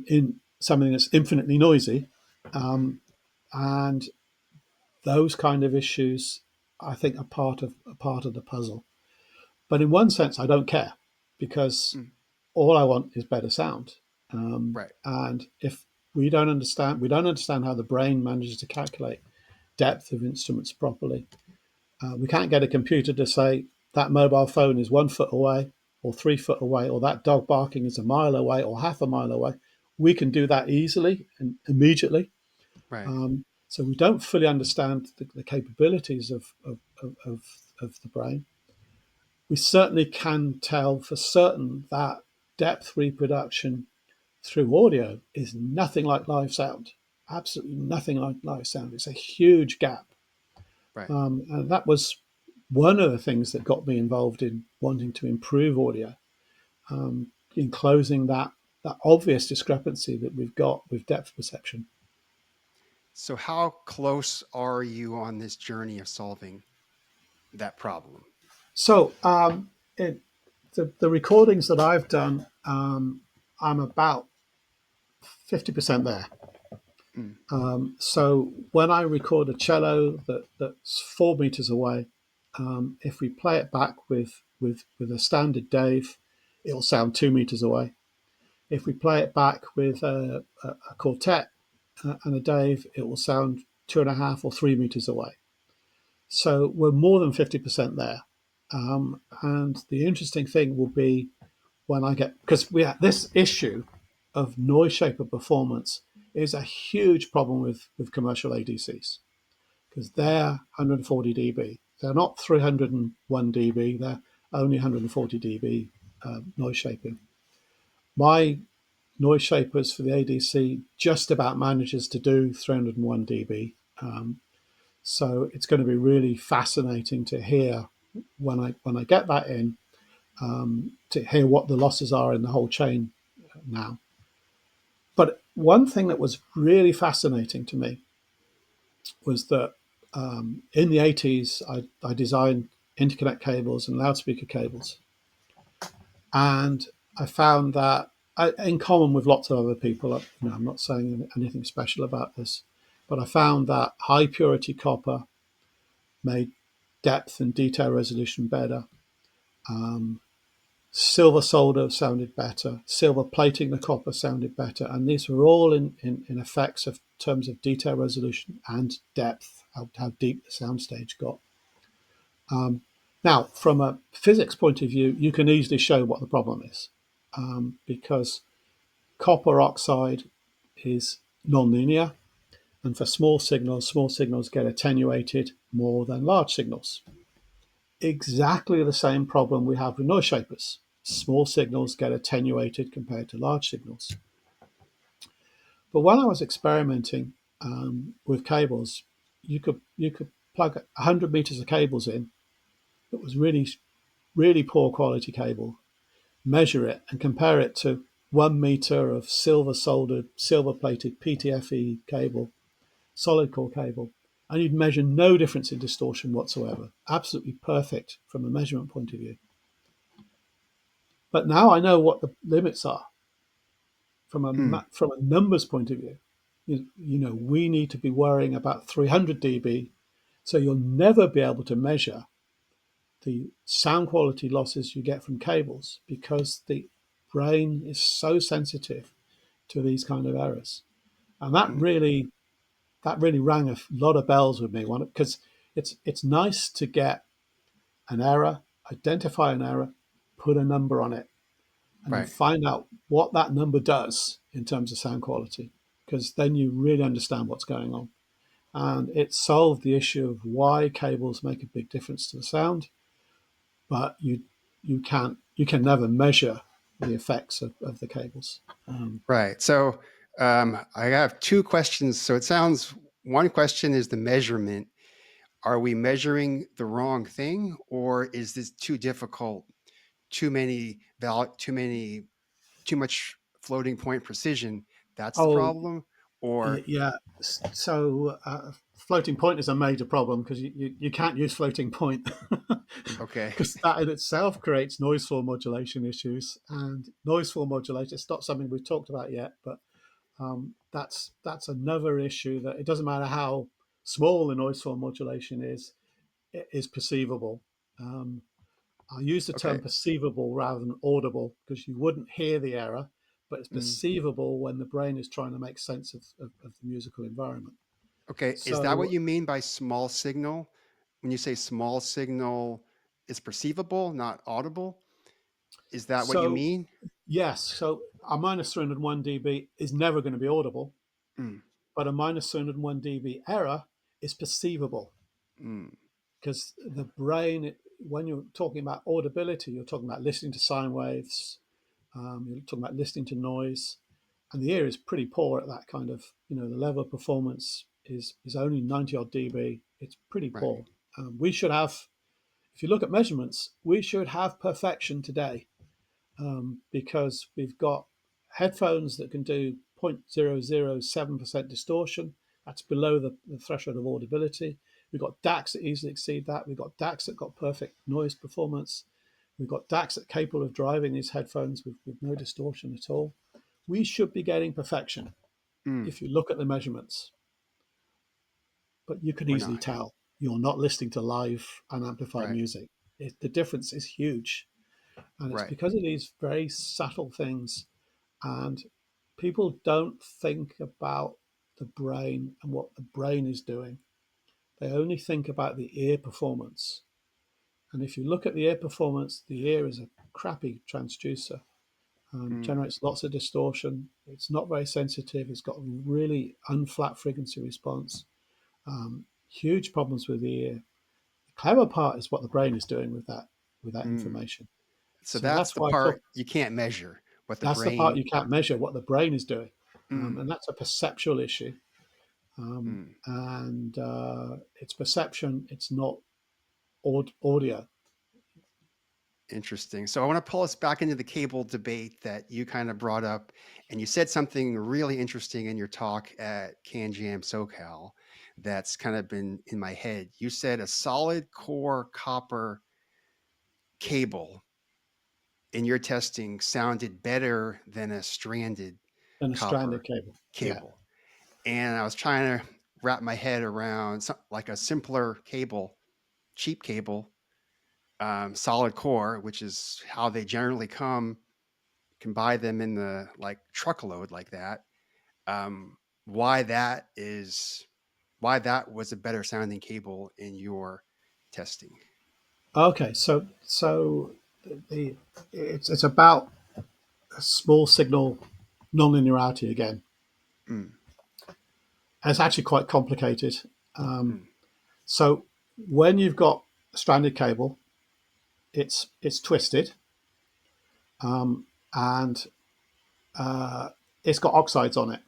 in something that's infinitely noisy. Mm. And those kind of issues, I think, are part of the puzzle. But in one sense, I don't care because Mm. all I want is better sound. Right. And if we don't understand how the brain manages to calculate depth of instruments properly. We can't get a computer to say that mobile phone is 1 foot away or 3 foot away, or that dog barking is a mile away or half a mile away. We can do that easily and immediately. Right. So we don't fully understand the capabilities of the brain. We certainly can tell for certain that depth reproduction through audio is nothing like live sound. Absolutely nothing like live sound. It's a huge gap. Right. And that was one of the things that got me involved in wanting to improve audio, in closing that obvious discrepancy that we've got with depth perception. So how close are you on this journey of solving? that problem? So the recordings that I've done, I'm about 50% there. Mm, So when I record a cello that's 4 meters away, if we play it back with a standard Dave, it'll sound 2 meters away. If we play it back with a quartet and a Dave, it will sound 2.5 or 3 meters away. So we're more than 50% there. And the interesting thing will be when I get, because we have this issue of noise shaper performance is a huge problem with commercial ADCs because right. they're 140 dB. They're not 301 dB. They're only 140 dB noise shaping. My noise shapers for the ADC just about manages to do 301 dB. So it's going to be really fascinating to hear when I get that in, to hear what the losses are in the whole chain now. But one thing that was really fascinating to me was that in the 80s, I designed interconnect cables and loudspeaker cables. And I found that, in common with lots of other people, I'm not saying anything special about this, but I found that high purity copper made depth and detail resolution better. Um, Silver solder sounded better. Silver plating the copper sounded better. And these were all in effects of terms of detail resolution and depth, how deep the soundstage got. Now, from a physics point of view, you can easily show what the problem is, because copper oxide is nonlinear. And for small signals get attenuated more than large signals. Exactly the same problem we have with noise shapers. Small signals get attenuated compared to large signals. But when I was experimenting with cables, you could plug 100 meters of cables in that was really poor quality cable, measure it, and compare it to 1 meter of silver soldered, silver plated PTFE cable, solid core cable, and you'd measure no difference in distortion whatsoever. Absolutely perfect from a measurement point of view. But now I know what the limits are Mm, from a numbers point of view. We need to be worrying about 300 dB, so you'll never be able to measure the sound quality losses you get from cables because the brain is so sensitive to these kind of errors, and mm, that really rang a lot of bells with me. Because it's nice to get an error, identify an error, put a number on it, and then right. find out what that number does in terms of sound quality, because then you really understand what's going on. And it solved the issue of why cables make a big difference to the sound, but you can never measure the effects of the cables. Right. So I have two questions. So it sounds one question is the measurement. Are we measuring the wrong thing, or is this too difficult? Too many, too much floating point precision. That's the Oh, problem. Or yeah. So floating point is a major problem because you can't use floating point okay, because that in itself creates noise floor modulation issues. And noise floor modulation, it's not something we've talked about yet, but that's another issue that it doesn't matter how small the noise floor modulation is, it is perceivable. Um, I use the term okay, perceivable rather than audible because you wouldn't hear the error, but it's mm, perceivable when the brain is trying to make sense of the musical environment. okay. Is that what So, you mean by small signal? When you say small signal is perceivable, not audible, is that what you so mean? yes, so a minus 301 dB is never going to be audible, Mm, but a minus 301 dB error is perceivable mm, because the brain, when you're talking about audibility, you're talking about listening to sine waves, you're talking about listening to noise, and the ear is pretty poor at that kind of, the level of performance is only 90 odd dB. It's pretty right, poor. We should have, if you look at measurements, we should have perfection today, because we've got headphones that can do 0.007% distortion. That's below the threshold of audibility. We've got DACs that easily exceed that. We've got DACs that got perfect noise performance. We've got DACs that are capable of driving these headphones with no distortion at all. We should be getting perfection Mm. if you look at the measurements, but you can We're easily not. tell you're not listening to live and amplified Right. music. The difference is huge. And it's Right. because of these very subtle things. And people don't think about the brain and what the brain is doing. They only think about the ear performance. And if you look at the ear performance, the ear is a crappy transducer, Mm. generates lots of distortion. It's not very sensitive. It's got a really unflat frequency response. Huge problems with the ear. The clever part is what the brain is doing with that Mm. information. So So that's that's the why I talk. part you can't measure. What the That's the part brain. you can't measure what the brain is doing, Mm. and that's a perceptual issue. Mm. And it's perception. It's not audio. Interesting. So I want to pull us back into the cable debate that you kind of brought up, and you said something really interesting in your talk at Can Jam SoCal that's kind of been in my head. You said a solid core copper cable in your testing sounded better than a stranded And a stranded copper cable. Yeah. cable. And I was trying to wrap my head around like a simpler cable, cheap cable, solid core, which is how they generally come. Can buy them in the like truckload like that. Um, why that is why that was a better sounding cable in your testing. Okay. The it's about a small signal nonlinearity again. Mm, And it's actually quite complicated. Um, mm, so when you've got a stranded cable, it's twisted, and uh, it's got oxides on it.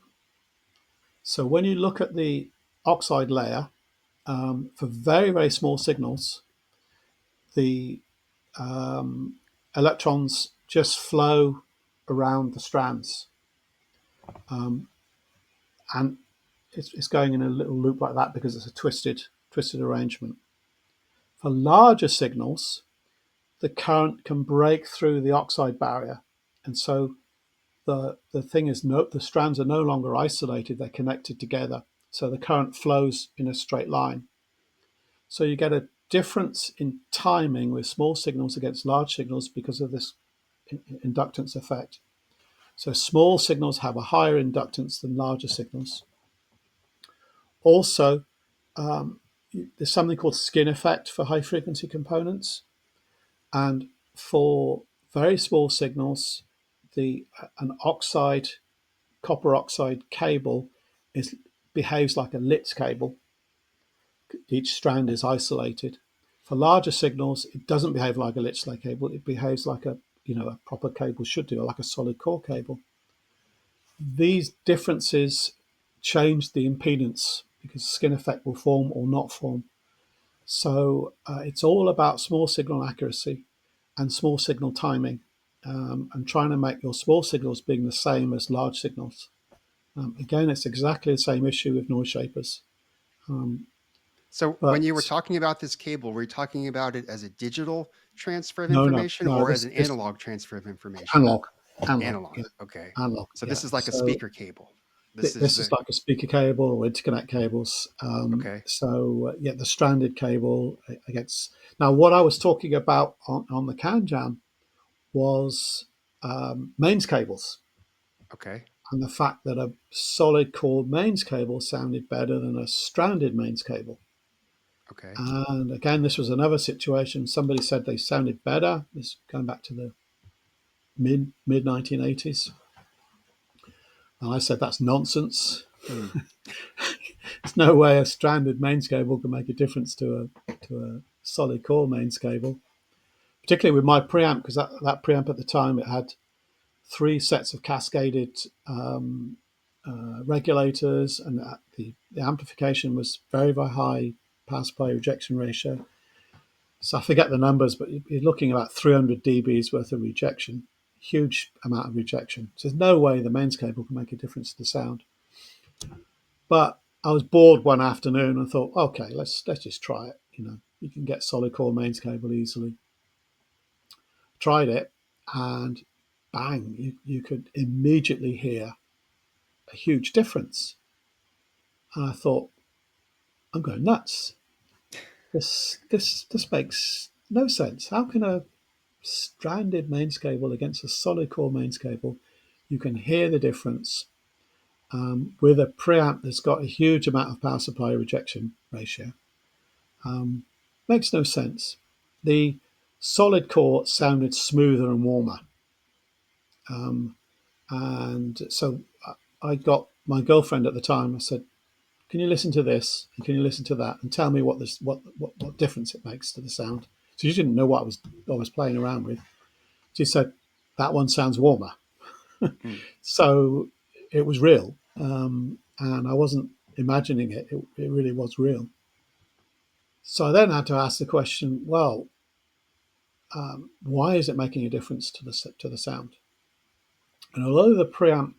So when you look at the oxide layer, for very, very small signals, the electrons just flow around the strands. And it's going in a little loop like that because it's a twisted arrangement. For larger signals, the current can break through the oxide barrier. And so the thing is, no, the strands are no longer isolated, they're connected together. So the current flows in a straight line. So you get a difference in timing with small signals against large signals because of this inductance effect. So small signals have a higher inductance than larger signals. Also, there's something called skin effect for high frequency components. And for very small signals, the an oxide, copper oxide cable is behaves like a Litz cable. Each strand is isolated. For larger signals, it doesn't behave like a Litz cable. It behaves like a proper cable should do, like a solid core cable. These differences change the impedance because skin effect will form or not form. So it's all about small signal accuracy and small signal timing, and trying to make your small signals being the same as large signals. Again, it's exactly the same issue with noise shapers. Um, So when but you were talking about this cable, were you talking about it as a digital transfer of no, no, information no. or as This an this analog transfer of information? analog, analog, Analog. yeah, Okay. analog, So yeah. this is like a So speaker cable. This is this is the like a speaker cable or interconnect cables. okay. Yeah, the stranded cable against. Now, what I was talking about on the CanJam was mains cables, Okay. and the fact that a solid core mains cable sounded better than a stranded mains cable. Okay. And again, this was another situation. Somebody said they sounded better. This going back to the mid 1980s, and I said that's nonsense. Mm, There's no way a stranded mains cable can make a difference to a solid core mains cable, particularly with my preamp because that preamp at the time it had three sets of cascaded regulators, and the amplification was very, very high pass by rejection ratio. So I forget the numbers, but you're looking at about 300 dBs worth of rejection, huge amount of rejection. So there's no way the mains cable can make a difference to the sound. But I was bored one afternoon and thought, okay, let's just try it. You can get solid core mains cable easily. Tried it, and bang, you could immediately hear a huge difference. And I thought, I'm going nuts. This makes no sense. How can a stranded mains cable against a solid core mains cable, you can hear the difference with a preamp that's got a huge amount of power supply rejection ratio? Um, Makes no sense. The solid core sounded smoother and warmer. Um, and so I got my girlfriend at the time. I said, "Can you listen to this? And can you listen to that? And tell me what difference it makes to the sound?" So she didn't know what I was playing around with. She said, "That one sounds warmer." Mm. So it was real, and I wasn't imagining it. It really was real. So I then had to ask the question: well, why is it making a difference to the sound? And although the preamp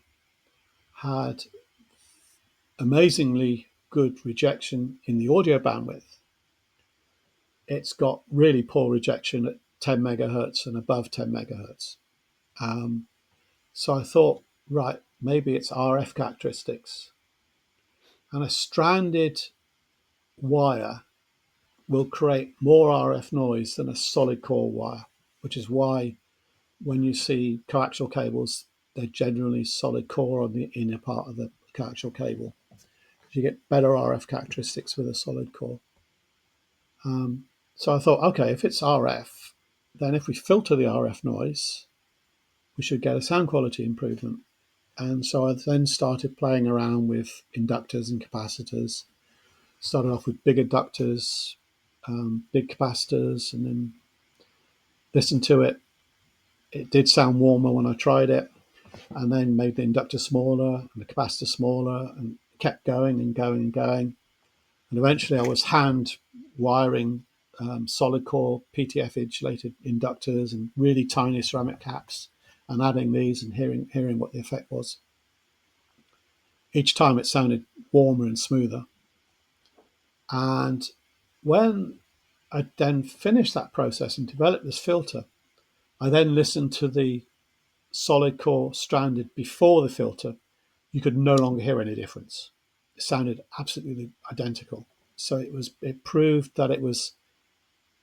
had amazingly good rejection in the audio bandwidth, it's got really poor rejection at 10 megahertz and above 10 megahertz. Um, so I thought, right, maybe it's RF characteristics. And a stranded wire will create more RF noise than a solid core wire, which is why when you see coaxial cables, they're generally solid core on the inner part of the coaxial cable. You get better RF characteristics with a solid core. So I thought, okay, if it's RF, then if we filter the RF noise, we should get a sound quality improvement. And so I then started playing around with inductors and capacitors. Started off with big inductors, big capacitors, and then listened to it. It did sound warmer when I tried it, and then made the inductor smaller and the capacitor smaller, and kept going and going and going. And eventually, I was hand wiring solid core PTF insulated inductors and really tiny ceramic caps, and adding these and hearing what the effect was. Each time, it sounded warmer and smoother. And when I then finished that process and developed this filter, I then listened to the solid core stranded before the filter. You could no longer hear any difference. It sounded absolutely identical. So it proved that it was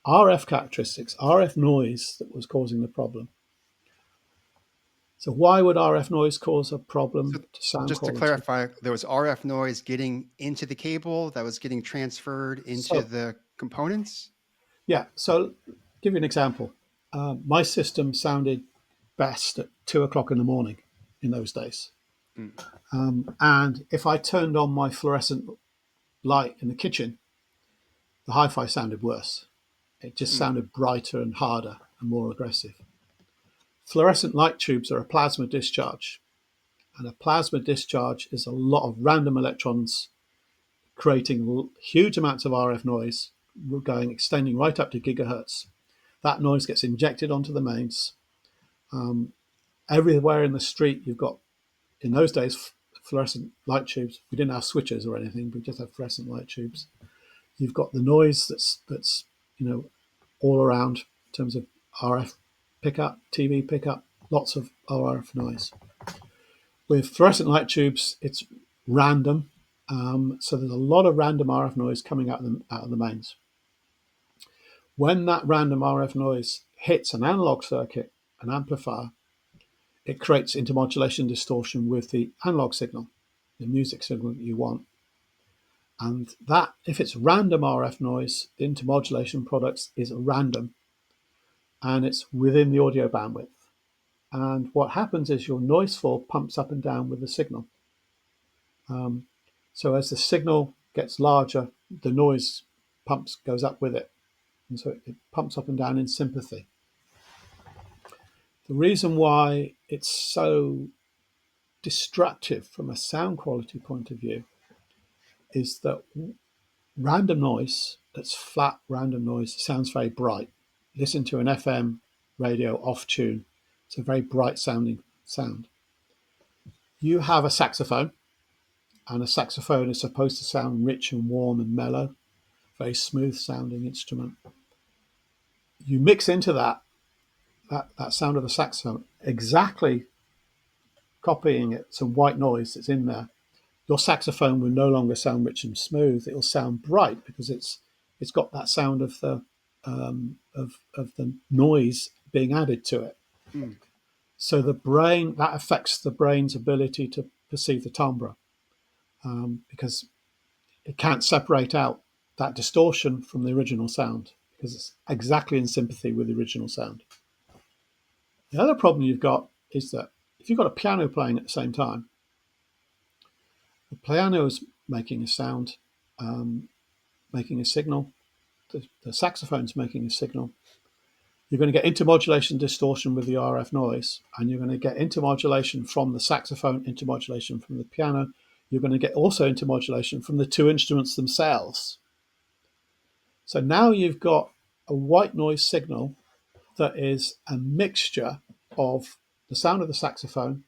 RF characteristics, RF noise that was causing the problem. So why would RF noise cause a So problem to sound just to quality? clarify, there was RF noise getting into the cable that was getting transferred into So the components. yeah, so give you an example. My system sounded best at 2 o'clock in the morning in those days. Mm. And if I turned on my fluorescent light in the kitchen, the hi-fi sounded worse. It just Mm. sounded brighter and harder and more aggressive. Fluorescent light tubes are a plasma discharge, and a plasma discharge is a lot of random electrons creating huge amounts of RF noise, extending right up to gigahertz. That noise gets injected onto the mains. Everywhere in the street, you've got, in those days, fluorescent light tubes. We didn't have switches or anything. We just had fluorescent light tubes. You've got the noise that's all around in terms of RF pickup, TV pickup, lots of RF noise. With fluorescent light tubes, it's random, so there's a lot of random RF noise coming out of the mains. When that random RF noise hits an analog circuit, an amplifier, it creates intermodulation distortion with the analog signal, the music signal that you want. And that, if it's random RF noise, the intermodulation product is random and it's within the audio bandwidth. And what happens is your noise floor pumps up and down with the signal. So as the signal gets larger, the noise goes up with it. And so it pumps up and down in sympathy. The reason why it's so destructive from a sound quality point of view is that random noise, that's flat random noise, sounds very bright. Listen to an FM radio off tune. It's a very bright sounding sound. You have a saxophone and a saxophone is supposed to sound rich and warm and mellow, very smooth sounding instrument. You mix into that sound of the saxophone, exactly copying it, some white noise that's in there. Your saxophone will no longer sound rich and smooth. It'll sound bright because it's got that sound of of the noise being added to it. Mm. So the brain, that affects the brain's ability to perceive the timbre, because it can't separate out that distortion from the original sound because it's exactly in sympathy with the original sound. The other problem you've got is that if you've got a piano playing at the same time, the piano is making a sound, making a signal, the saxophone's making a signal. You're going to get intermodulation distortion with the RF noise, and you're going to get intermodulation from the saxophone, intermodulation from the piano. You're going to get also intermodulation from the two instruments themselves. So now you've got a white noise signal that is a mixture of the sound of the saxophone,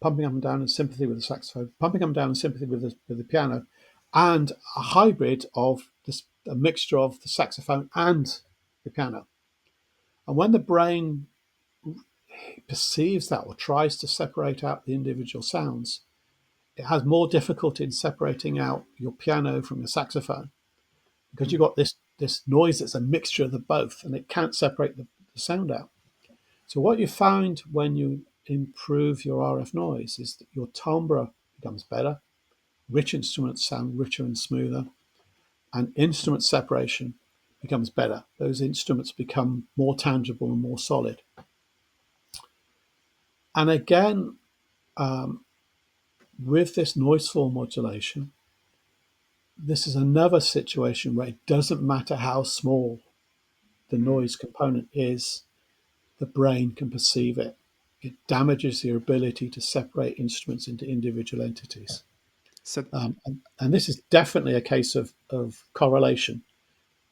pumping up and down in sympathy with the saxophone, pumping up and down in sympathy with the piano, and a hybrid of this, a mixture of the saxophone and the piano. And when the brain perceives that or tries to separate out the individual sounds, it has more difficulty in separating out your piano from your saxophone because you've Mm. got this noise that's a mixture of the both, and it can't separate the sound out. So what you find when you improve your RF noise is that your timbre becomes better, rich instruments sound richer and smoother, and instrument separation becomes better. Those instruments become more tangible and more solid. And again, with this noise floor modulation, this is another situation where it doesn't matter how small the Mm. noise component is, the brain can perceive it. It damages your ability to separate instruments into individual entities. So, And this is definitely a case of correlation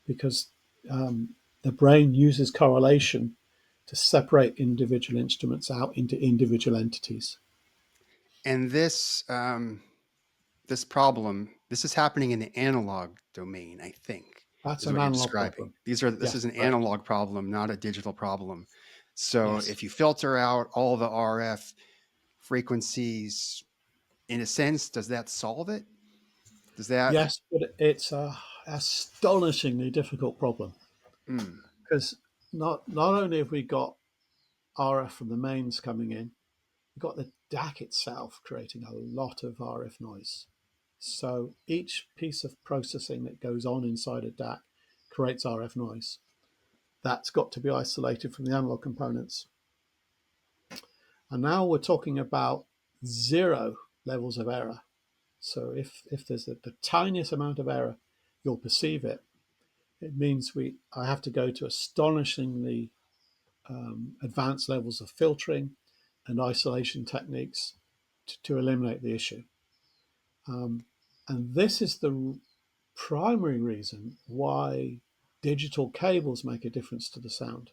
because the brain uses correlation to separate individual instruments out into individual entities. and this problem, this is happening in the analog domain, I think, That's is an what you're analog describing. problem. This Yes, is an correct. analog problem, not a digital problem. So Yes. if you filter out all the RF frequencies, in a sense, does that solve it? Does that? Yes, but it's a astonishingly difficult problem Mm. because not only have we got RF from the mains coming in, we've got the DAC itself creating a lot of RF noise. So each piece of processing that goes on inside a DAC creates RF noise. That's got to be isolated from the analog components. And now we're talking about zero levels of error. So if there's the tiniest amount of error, you'll perceive it. It means I have to go to astonishingly advanced levels of filtering and isolation techniques to eliminate the issue. And this is the primary reason why digital cables make a difference to the sound,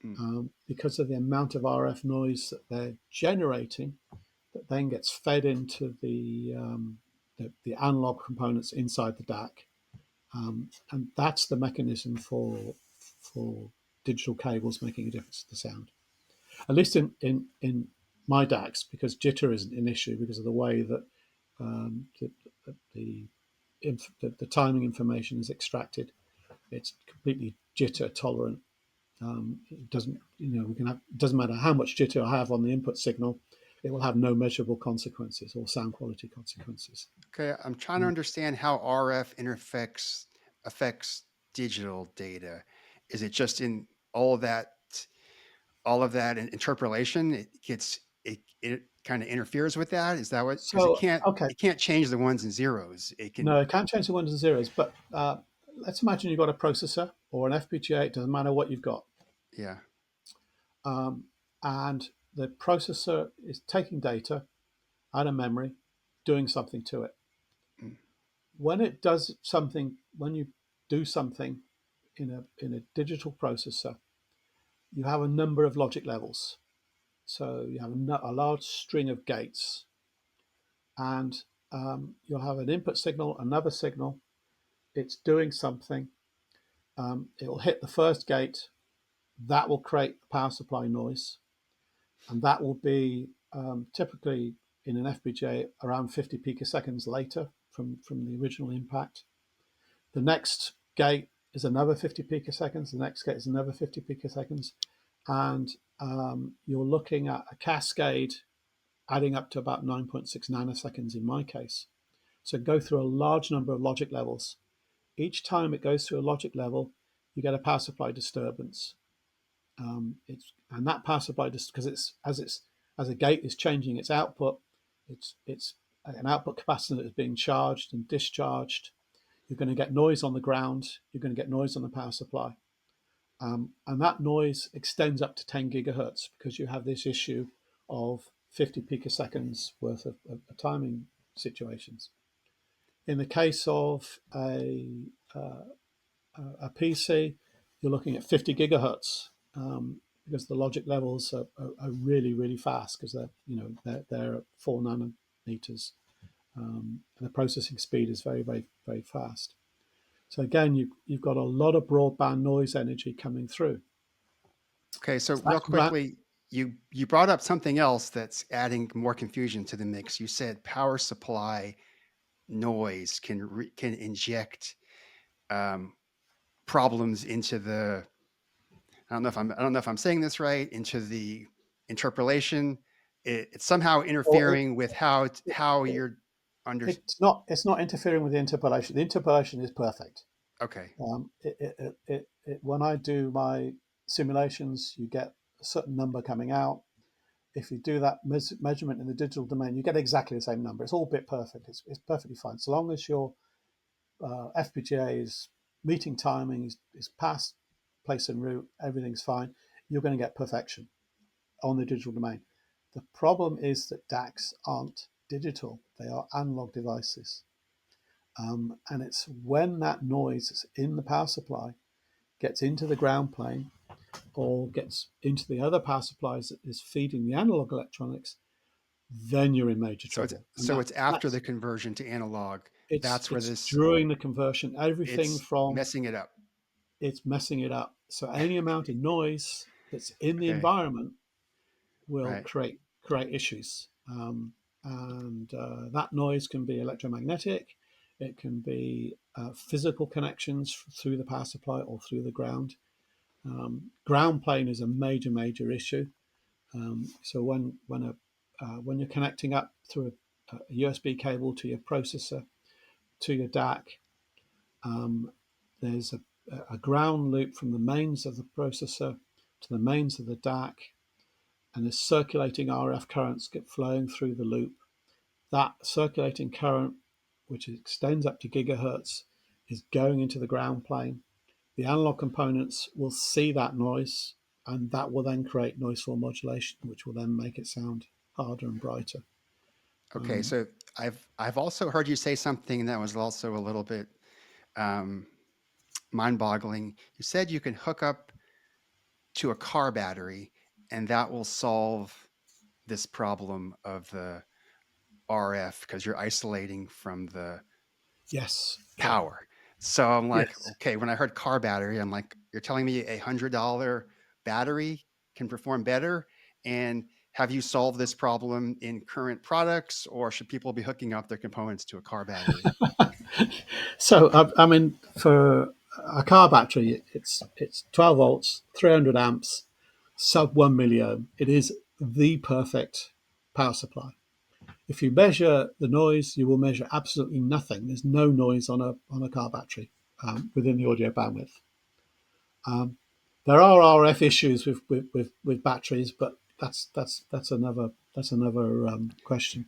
Mm. because of the amount of RF noise that they're generating that then gets fed into the analog components inside the DAC. And that's the mechanism for digital cables making a difference to the sound. At least in my DACs, because jitter isn't an issue because of the way that the, the the timing information is extracted. It's completely jitter tolerant. It doesn't, we can have. It doesn't matter how much jitter I have on the input signal, it will have no measurable consequences or sound quality consequences. Okay, I'm trying to understand how RF affects digital data. Is it just in all that all of that interpolation? It kind of interferes with that. Is that what? Because So, okay, it can't change the ones and zeros. It no, can. it can't change the ones and zeros, but let's imagine you've got a processor or an FPGA. It doesn't matter what you've got, Yeah. um, and the processor is taking data out of memory, doing something to it. Mm. When it does something, when you do something in a digital processor, you have a number of logic levels. So you have a large string of gates, and you'll have an input signal, another signal. It's doing something. It will hit the first gate. That will create a power supply noise, and that will be typically in an FPGA around 50 picoseconds later from the original impact. The next gate is another 50 picoseconds. The next gate is another 50 picoseconds. And you're looking at a cascade adding up to about 9.6 nanoseconds in my case. So go through a large number of logic levels. Each time it goes through a logic level, you get a power supply disturbance. And that power supply, because as a gate is changing its output, it's an output capacitor that is being charged and discharged. You're going to get noise on the ground. You're going to get noise on the power supply. And that noise extends up to 10 gigahertz because you have this issue of 50 picoseconds worth of timing situations. In the case of a PC, you're looking at 50 gigahertz because the logic levels are really, really fast because they're at 4 nanometers. And the processing speed is very, very, very fast. So again, you've got a lot of broadband noise energy coming through. Okay, so So real that's quickly, you brought up something else that's adding more confusion to the mix. You said power supply noise can inject um, problems into the. I don't know if I'm saying this right. Into the interpolation, it's somehow or it, interfering with how it, you're under. it's not interfering with the interpolation. The interpolation is perfect. Okay, When I do my simulations, you get a certain number coming out. If you do that measurement in the digital domain, you get exactly the same number. It's all bit perfect. It's perfectly fine. So long as your FPGA is meeting timing, is past place and route, everything's fine. You're going to get perfection on the digital domain. The problem is that DACs aren't digital; they are analog devices, and it's when that noise is in the power supply gets into the ground plane or gets into the other power supplies that is feeding the analog electronics, then you're in major so it's trouble. And so it's after the that's conversion to analog. it's That's where it's this during the conversion, everything it's from messing it up. it's messing it up. So any amount of noise that's in the Okay, environment will right. create issues, and that noise can be electromagnetic, it can be physical connections through the power supply or through the ground. Ground plane is a major issue. So when you're connecting up through a USB cable to your processor to your DAC, um, there's a ground loop from the mains of the processor to the mains of the DAC, and the circulating RF currents get flowing through the loop. That circulating current, which extends up to gigahertz, is going into the ground plane. The analog components will see that noise, and that will then create noise floor modulation, which will then make it sound harder and brighter. Okay, Um, so I've also heard you say something that was also a little bit um, mind-boggling. You said you can hook up to a car battery, and that will solve this problem of the RF because you're isolating from the yes, yeah, power. So I'm like, yes. okay, when I heard car battery, I'm like, you're telling me $100 battery can perform better? And have you solved this problem in current products, or should people be hooking up their components to a car battery? So I mean, for a car battery, it's 12 volts, 300 amps, sub 1 milliohm. It is the perfect power supply. If you measure the noise, you will measure absolutely nothing. There's no noise on a car battery within the audio bandwidth. Um, there are RF issues with batteries, but that's another question.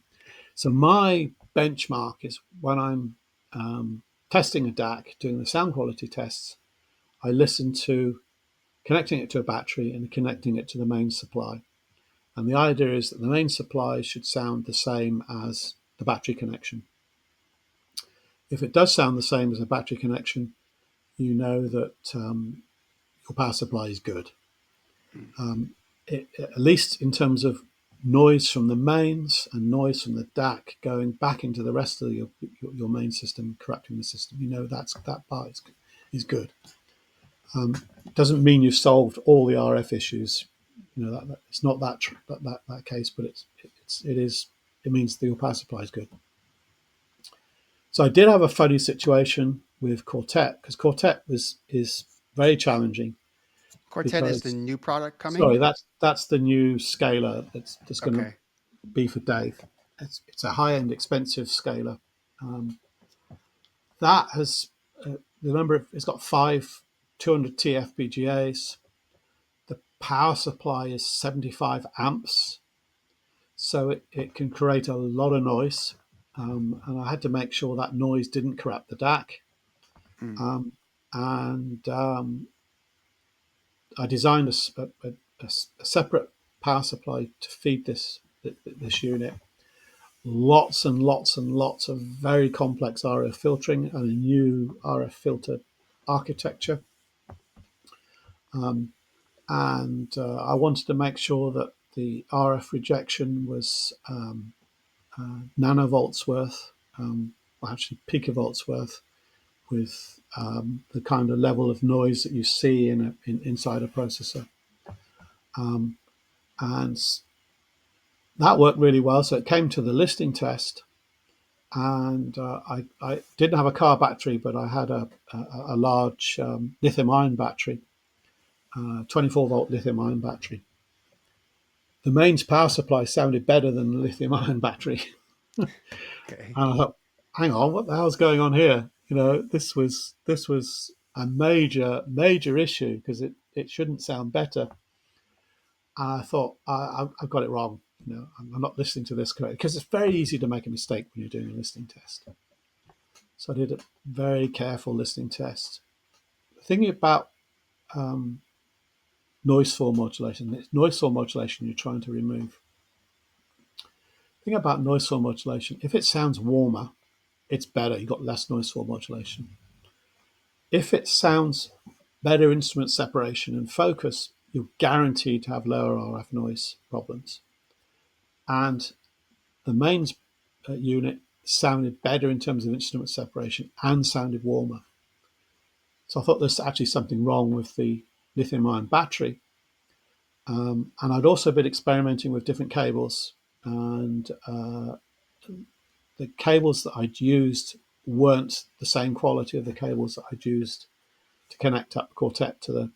So my benchmark is when I'm testing a DAC, doing the sound quality tests, I listen to connecting it to a battery and connecting it to the main supply. And the idea is that the main supply should sound the same as the battery connection. If it does sound the same as a battery connection, you know that your power supply is good. Mm. At least in terms of noise from the mains and noise from the DAC going back into the rest of your main system, corrupting the system. You know that part is good. Doesn't mean you've solved all the RF issues. You know that it's not that case, but it is. It means the power supply is good. So I did have a funny situation with Quartet because Quartet is very challenging Quartet is the because new product coming. sorry, that's the new scaler that's going to Okay. be for Dave. It's a high end, expensive scaler. Um, that has the number of it's got five 200T FPGAs. The power supply is 75 amps, so it can create a lot of noise. And I had to make sure that noise didn't corrupt the DAC. Mm, Um, and I designed a separate power supply to feed this unit. Lots and lots and lots of very complex RF filtering and a new RF filter architecture. Um, and I wanted to make sure that the RF rejection was nanovolts worth, or actually picovolts worth, with the kind of level of noise that you see inside a processor. Um, and that worked really well. So it came to the listing test, and I didn't have a car battery, but I had a large lithium ion battery, 24-volt lithium ion battery. The mains power supply sounded better than the lithium ion battery. okay. And I thought, hang on, what the hell's going on here? You know, this was a major issue because it shouldn't sound better. And I thought I've got it wrong. You know, I'm not listening to this correctly because it's very easy to make a mistake when you're doing a listening test. So I did a very careful listening test. Thinking about um, noise floor modulation, it's noise floor modulation you're trying to remove. Thing about noise floor modulation, if it sounds warmer, it's better. You've got less noise floor modulation. If it sounds better instrument separation and focus, you're guaranteed to have lower RF noise problems. And the mains unit sounded better in terms of instrument separation and sounded warmer. So I thought there's actually something wrong with the lithium ion battery. And I'd also been experimenting with different cables, and the cables that I'd used weren't the same quality of the cables that I'd used to connect up Quartet to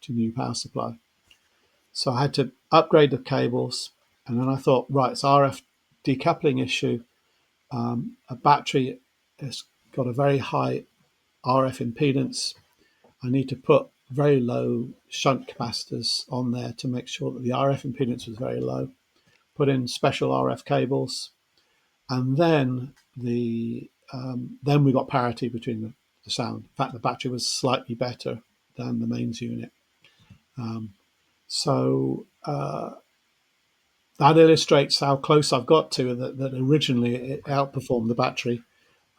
new power supply. So I had to upgrade the cables, and then I thought, right, it's RF decoupling issue. A battery has got a very high RF impedance. I need to put very low shunt capacitors on there to make sure that the RF impedance was very low. Put in special RF cables, and then we got parity between the sound. In fact, the battery was slightly better than the mains unit. Um, so that illustrates how close I've got to that. Originally, it outperformed the battery,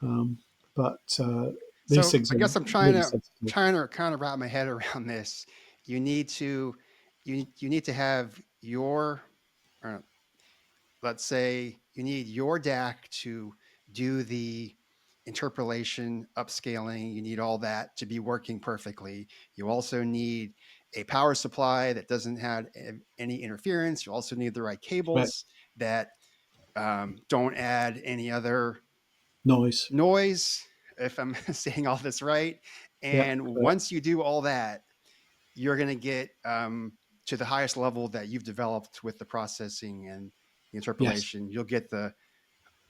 um, but these So things I are guess I'm really sensitive. trying to kind of wrap my head around this. You need to you need to have your uh, let's say you need your DAC to do the interpolation, upscaling. You need all that to be working perfectly. You also need a power supply that doesn't have any interference. You also need the right Correct. cables that don't add any other Noise. noise, if I'm saying all this right. Yeah, And correct. once you do all that, you're going to get to the highest level that you've developed with the processing and the Yes. interpolation. You'll get the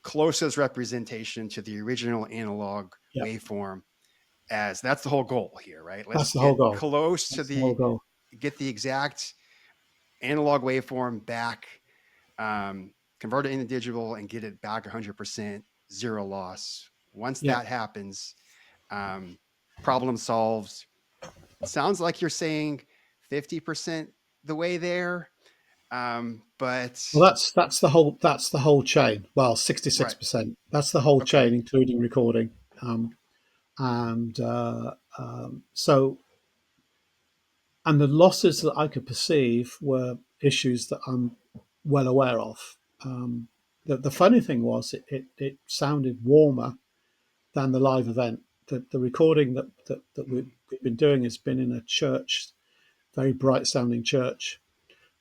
closest representation to the original analog Yeah. waveform, as that's the whole goal here, right? Let's That's the whole get goal. close to That's the whole goal. get the exact analog waveform back, convert it into digital, and get it back 100% zero loss. Once Yeah. that happens, um, problem solved. Sounds like you're saying 50% the way there, but Well, that's the whole chain. Well, right. 66%. That's the whole Okay. chain, including recording. And and the losses that I could perceive were issues that I'm well aware of. The funny thing was it sounded warmer than the live event. The recording that Mm, we've been doing has been in a church, very bright sounding church,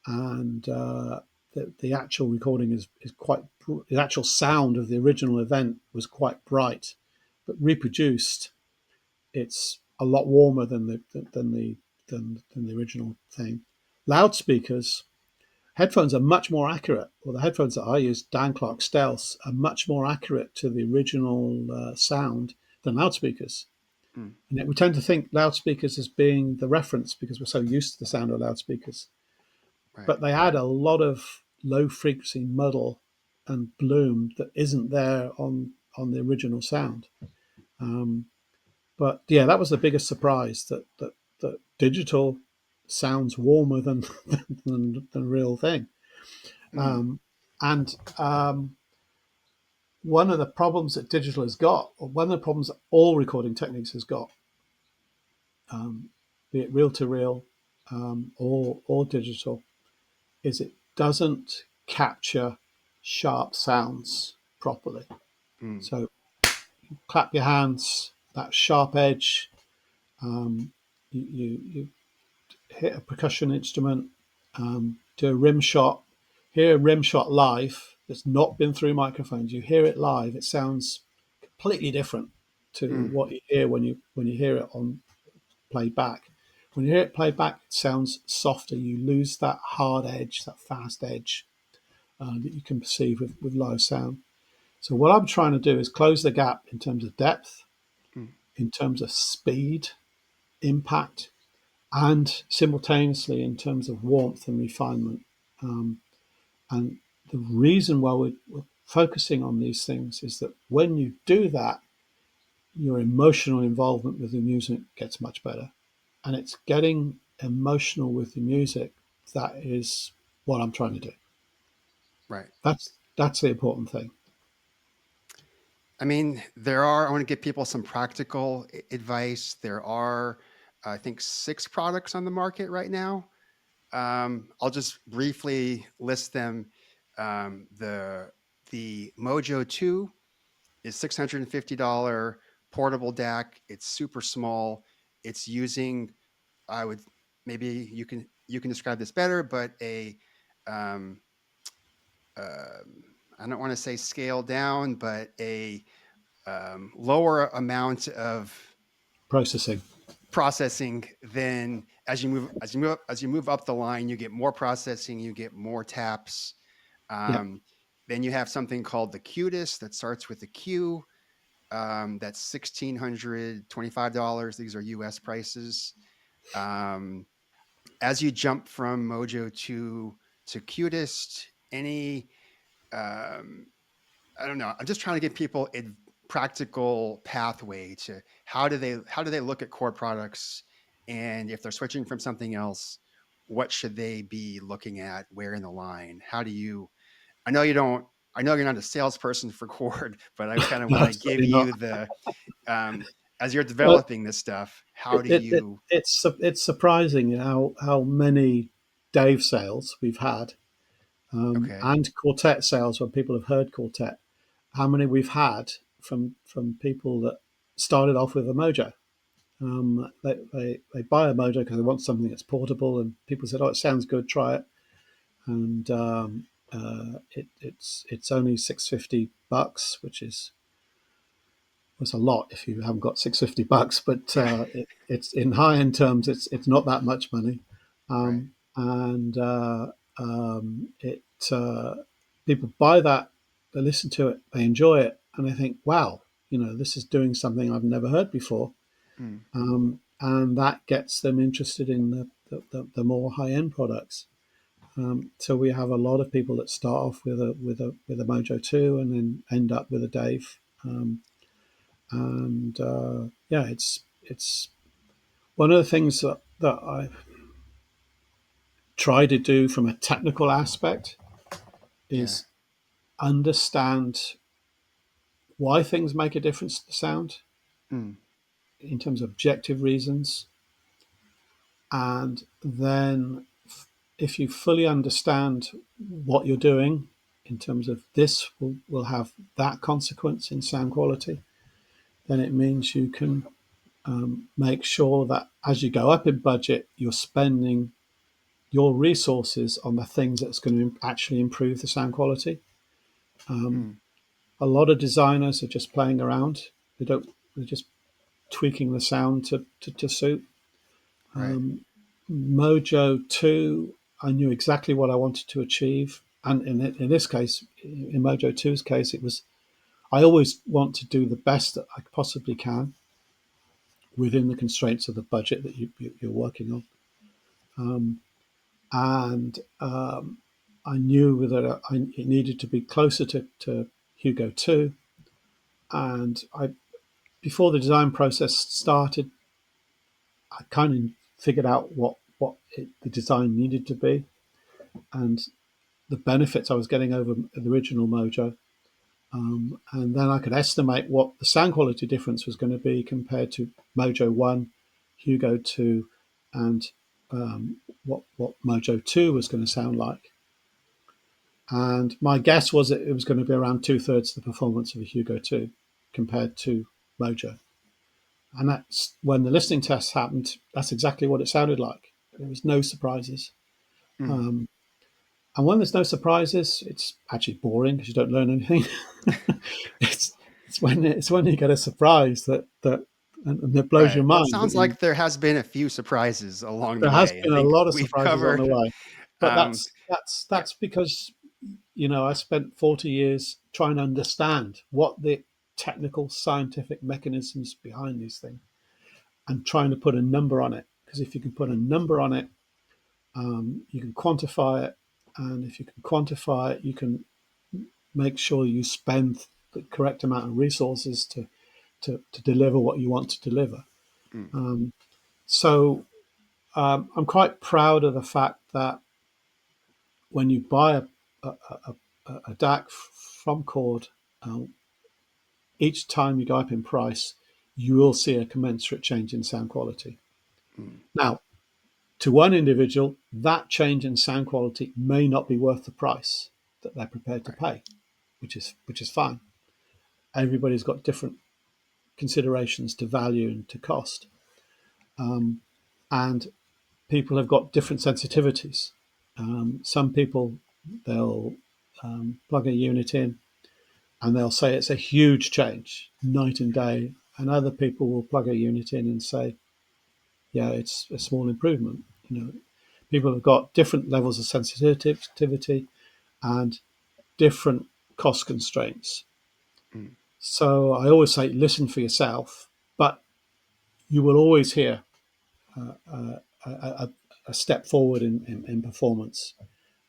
and the actual recording is quite, the actual sound of the original event was quite bright, but reproduced, it's a lot warmer than the original thing. Loudspeakers, headphones are much more accurate. Well, the headphones that I use, Dan Clark Stealths, are much more accurate to the original sound than loudspeakers. mm, And yet we tend to think loudspeakers as being the reference because we're so used to the sound of loudspeakers. right. But they add a lot of low frequency muddle and bloom that isn't there on the original sound. Um, but yeah, that was the biggest surprise, that digital sounds warmer than than the real thing. Mm, Um, and one of the problems that digital has got, or one of the problems that all recording techniques has got, be it reel to reel or digital, is it doesn't capture sharp sounds properly. mm, So clap your hands, that sharp edge. You hit a percussion instrument, do a rim shot, hear a rim shot live that's not been through microphones. You hear it live, it sounds completely different to mm, what you hear when you hear it on playback. When you hear it played back, it sounds softer. You lose that hard edge, that fast edge that you can perceive with live sound. So what I'm trying to do is close the gap in terms of depth, mm, in terms of speed, impact, and simultaneously in terms of warmth and refinement. Um, and the reason why we're focusing on these things is that when you do that, your emotional involvement with the music gets much better. And it's getting emotional with the music that is what I'm trying to do. right. That's the important thing. I mean, there are, I want to give people some practical advice. There are, I think, 6 products on the market right now. I'll just briefly list them. The Mojo 2 is $650 portable DAC. It's super small. It's using, I would, maybe you can describe this better, but um, I don't want to say scale down, but a lower amount of Processing. processing. Then as you move up the line, you get more processing, you get more taps. Yep. um, then you have something called the Qtis that starts with the Q. That's $1,625. These are US prices. um, as you jump from Mojo to Qtis, any um, I don't know. I'm just trying to give people a practical pathway to how do they look at core products, and if they're switching from something else, what should they be looking at? Where in the line? How do you? I know you don't. I know you're not a salesperson for Chord, but I kind of No, want to give absolutely not. you the as you're Well, developing this stuff. How do you? it's surprising how many Dave sales we've had, Okay. and quartet sales when people have heard quartet. How many we've had from people that started off with a Mojo. They buy a Mojo because they want something that's portable, and people said, "Oh, it sounds good, try it." And it's only $650, which is was a lot if you haven't got $650. But Yeah. it's in high end terms, it's not that much money, Right. and it people buy that, they listen to it, they enjoy it, and they think, "Wow, this is doing something I've never heard before." Mm, And that gets them interested in the more high end products. So we have a lot of people that start off with a Mojo 2 and then end up with a Dave. And yeah, it's one of the things that I try to do from a technical aspect yeah. is understand why things make a difference to the sound Mm, in terms of objective reasons, and then if you fully understand what you're doing in terms of this will have that consequence in sound quality, then it means you can make sure that as you go up in budget, you're spending your resources on the things that's going to actually improve the sound quality. Um, Mm, a lot of designers are just playing around. They don't. They're just tweaking the sound to suit. right. Mojo 2, I knew exactly what I wanted to achieve. And in this case, in Mojo two's case, it was I always want to do the best that I possibly can within the constraints of the budget that you're working on. And I knew that it needed to be closer to Hugo 2. And before the design process started, I kind of figured out the design needed to be and the benefits I was getting over the original Mojo. And then I could estimate what the sound quality difference was going to be compared to Mojo 1, Hugo 2, and what Mojo 2 was going to sound like. And my guess was that it was going to be around two-thirds the performance of a Hugo 2 compared to Mojo. And that's when the listening tests happened, that's exactly what it sounded like. There was no surprises. Mm. Um, and when there's no surprises, it's actually boring because you don't learn anything. it's it's when you get a surprise and it blows Right. your Well, it mind. sounds like there has been a few surprises along the There has way. I been a think lot of we've surprises on the covered. way, but Um, yeah. that's because I spent 40 years trying to understand what the technical scientific mechanisms behind these things and trying to put a number on it. Because if you can put a number on it, you can quantify it, and if you can quantify it, you can make sure you spend the correct amount of resources to deliver what you want to deliver. Mm, So I'm quite proud of the fact that when you buy a DAC from Chord, um, each time you go up in price, you will see a commensurate change in sound quality. mm, Now, to one individual, that change in sound quality may not be worth the price that they're prepared to right. pay, which is fine. Everybody's got different considerations to value and to cost, and people have got different sensitivities. Some people they'll plug a unit in and they'll say it's a huge change, night and day, and other people will plug a unit in and say, yeah, it's a small improvement. People have got different levels of sensitivity and different cost constraints. Mm, So I always say, listen for yourself, but you will always hear a, a step forward in performance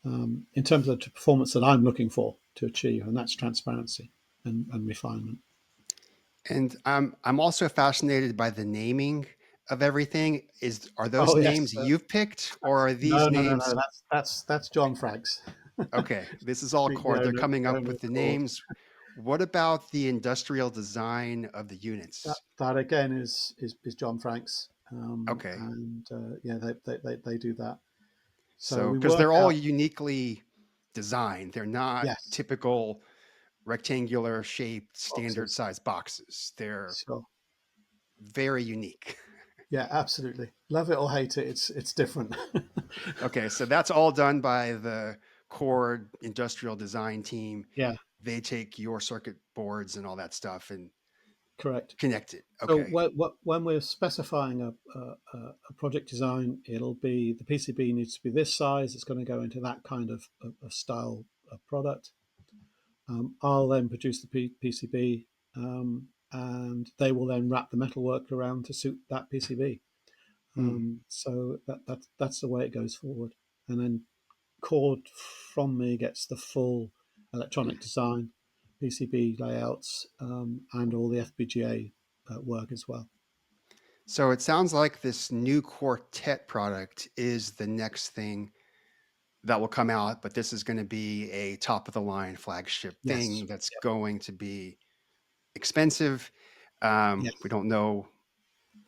in terms of the performance that I'm looking for to achieve, and that's transparency and refinement. and I'm also fascinated by the naming of everything. Are those Oh yes, names you've picked, or are these no. names? That's John Franks. Okay, this is all The Chord. They're owner, coming the up owner with of the Chord. names. What about the industrial design of the That, units? that again is John Franks, Okay, and yeah, they do that. So so we because work they're all out. uniquely designed, they're not Yes, typical rectangular shaped standard boxes. size boxes. They're Sure. very unique. Yeah, absolutely. Love it or hate it, it's different. Okay, so that's all done by the Chord industrial design team. Yeah, They take your circuit boards and all that stuff and correct. connect it. So Okay. when we're specifying a project design, it'll be the PCB needs to be this size. It's going to go into that kind of style of product. I'll then produce the PCB, and they will then wrap the metalwork around to suit that PCB. Mm. So that's the way it goes forward. And then Chord from me gets the full electronic design, PCB layouts, and all the FPGA work as well. So it sounds like this new Quartet product is the next thing that will come out, but this is going to be a top of the line flagship Yes. thing that's Yep. going to be expensive. We Yes. don't know.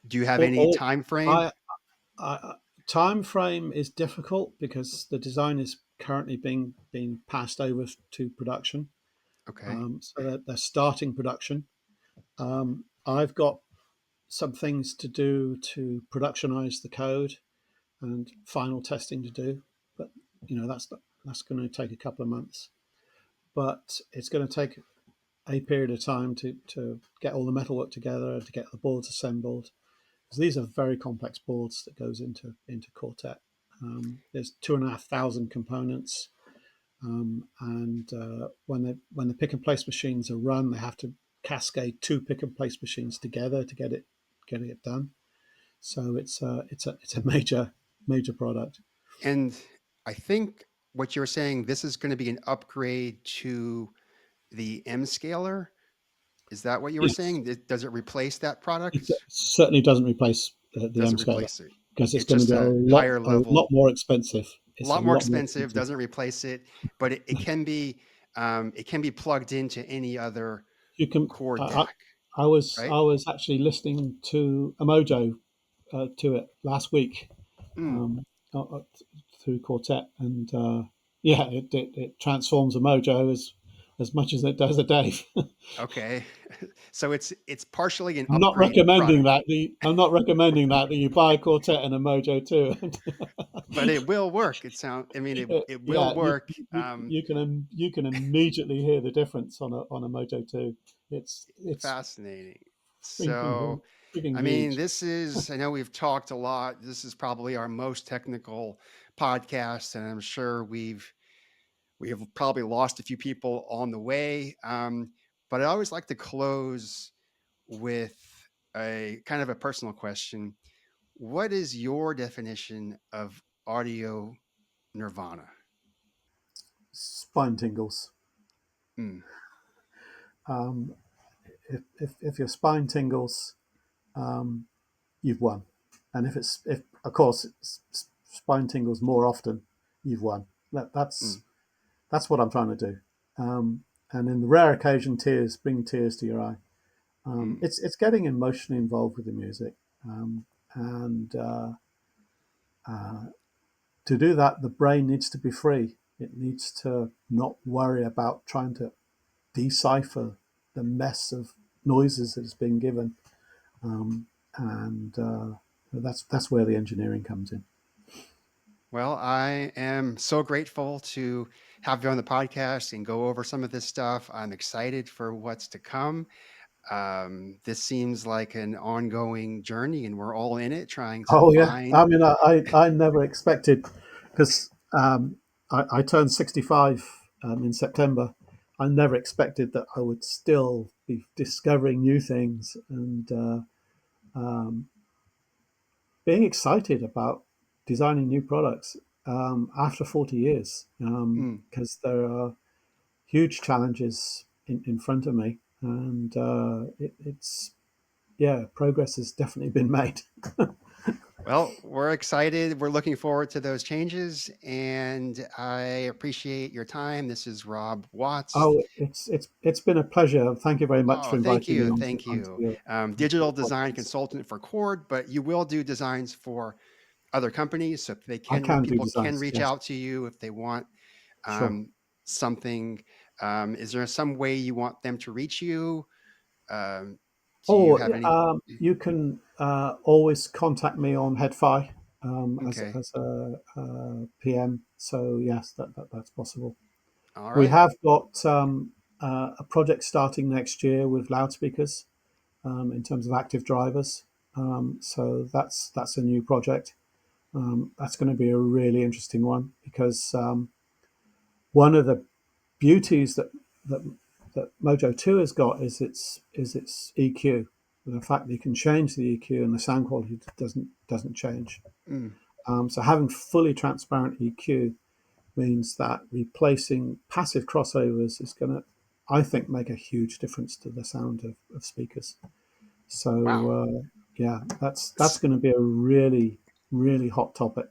Do you have any All time frame? I Time frame is difficult because the design is currently being passed over to production. Okay. So that they're starting production. I've got some things to do to productionize the code and final testing to do, but that's going to take a couple of months. But it's going to take a period of time to get all the metalwork together, to get the boards assembled. Because these are very complex boards that goes into Quartet. There's 2,500 components, and when the pick and place machines are run, they have to cascade two pick and place machines together to getting it done. So it's a major product. And I think what you were saying, this is going to be an upgrade to the M Scaler. Is that what you were Yes, saying? Does it replace that it product? certainly doesn't replace the M Doesn't scaler replace it. because it's It's going to just be a higher a lot level, more expensive. a It's a lot more lot more expensive. expensive. Doesn't replace it, but it can be plugged into any other You can. Chord I, DAC, right? I was actually listening to a Mojo to it last week Mm, um, through Quartet, and yeah, it transforms a Mojo as much as it does a Dave. okay, so it's partially an I'm not upgrade recommending product, that. I'm not recommending that you buy a Quartet and a Mojo too. but it will work. I mean, it will Yeah, work. you can immediately hear the difference on a Mojo 2. It's Fascinating. freaking So, freaking I mean, huge. this is, I know we've talked a lot. This is probably our most technical podcast, and I'm sure we have probably lost a few people on the way. But I always like to close with a kind of a personal question. What is your definition of audio nirvana? Spine tingles. Mm, Um, if your spine tingles, you've won. And if of course it's spine tingles more often, you've won. mm, That's what I'm trying to do. And in the rare occasion, bring tears to your eye. mm. It's getting emotionally involved with the music, and to do that, the brain needs to be free. It needs to not worry about trying to decipher the mess of noises that it's been given, and that's where the engineering comes in. Well, I am so grateful to have you on the podcast and go over some of this stuff. I'm excited for what's to come. This seems like an ongoing journey, and we're all in it trying to Oh yeah, find. I mean, I never expected because I turned 65 in September. I never expected that I would still be discovering new things and being excited about designing new products after 40 years Mm. because there are huge challenges in front of me, and it's yeah, progress has definitely been made. Well, we're excited. We're looking forward to those changes, and I appreciate your time. This is Rob Watts. Oh, it's been a pleasure. Thank you very much Oh, for inviting me thank you. onto Digital your design podcast. consultant for Chord, but you will do designs for other companies, so I can do people can designs. reach Yes, out to you if they want sure. something. Is there some way you want them to reach you? Um, do you Oh, have any? you can always contact me on HeadFi Okay, as a PM. So yes, that's possible. all We right. have got a project starting next year with loudspeakers in terms of active drivers. So that's a new project. That's going to be a really interesting one because one of the beauties that that Mojo 2 has got is its EQ. The fact that you can change the EQ and the sound quality doesn't change. Mm, So having fully transparent EQ means that replacing passive crossovers is going to, I think, make a huge difference to the sound of speakers. So wow. yeah, that's going to be a really hot topic.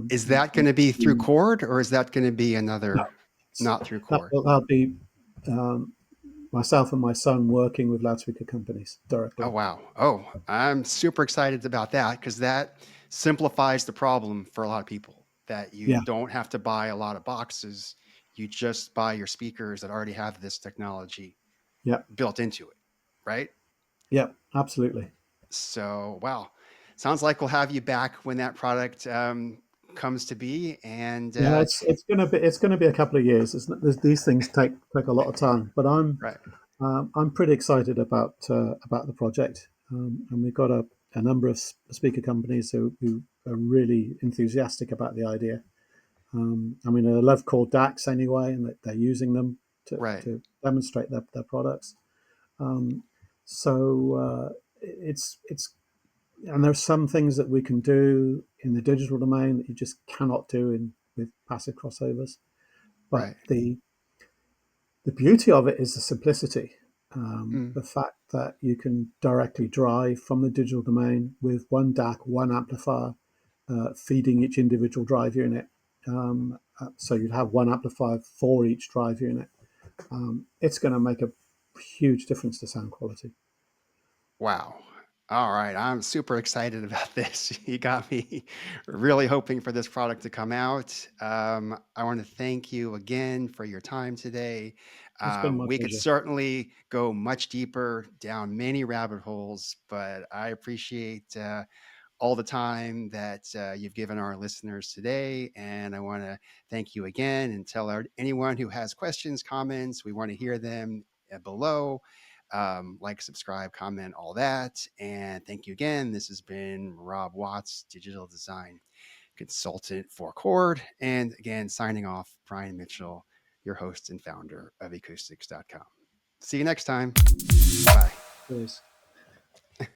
Is that going to be through Chord, or is that going to be No, another? it's, Not through Chord. that'll be um, myself and my son working with loudspeaker companies Oh, directly. wow. Oh, I'm super excited about that because that simplifies the problem for a lot of people that you Yeah, don't have to buy a lot of boxes. You just buy your speakers that already have this technology yeah, built into it, right? yeah, absolutely. So, wow. Sounds like we'll have you back when that product comes to be. And Yeah, it's gonna be a couple of years. These things take a lot of time, but right, I'm pretty excited about the project, and we've got a number of speaker companies who are really enthusiastic about the idea. I mean, I love Chord DACs anyway, and they're using them right, to demonstrate their products. Um, so it's and there's some things that we can do in the digital domain that you just cannot do in with passive crossovers. But right. the beauty of it is the simplicity, Mm, the fact that you can directly drive from the digital domain with one DAC, one amplifier, feeding each individual drive unit. So you'd have one amplifier for each drive unit. It's going to make a huge difference to sound quality. wow. All right. I'm super excited about this. You got me really hoping for this product to come out. I want to thank you again for your time today. It's been my We could pleasure. certainly go much deeper down many rabbit holes, but I appreciate all the time that you've given our listeners today. And I want to thank you again and tell anyone who has questions, comments, we want to hear them below. Like, subscribe, comment, all that. And thank you again. This has been Rob Watts, digital design consultant for Chord. And again, signing off, Brian Mitchell, your host and founder of acoustics.com. See you next time. Bye. Cheers.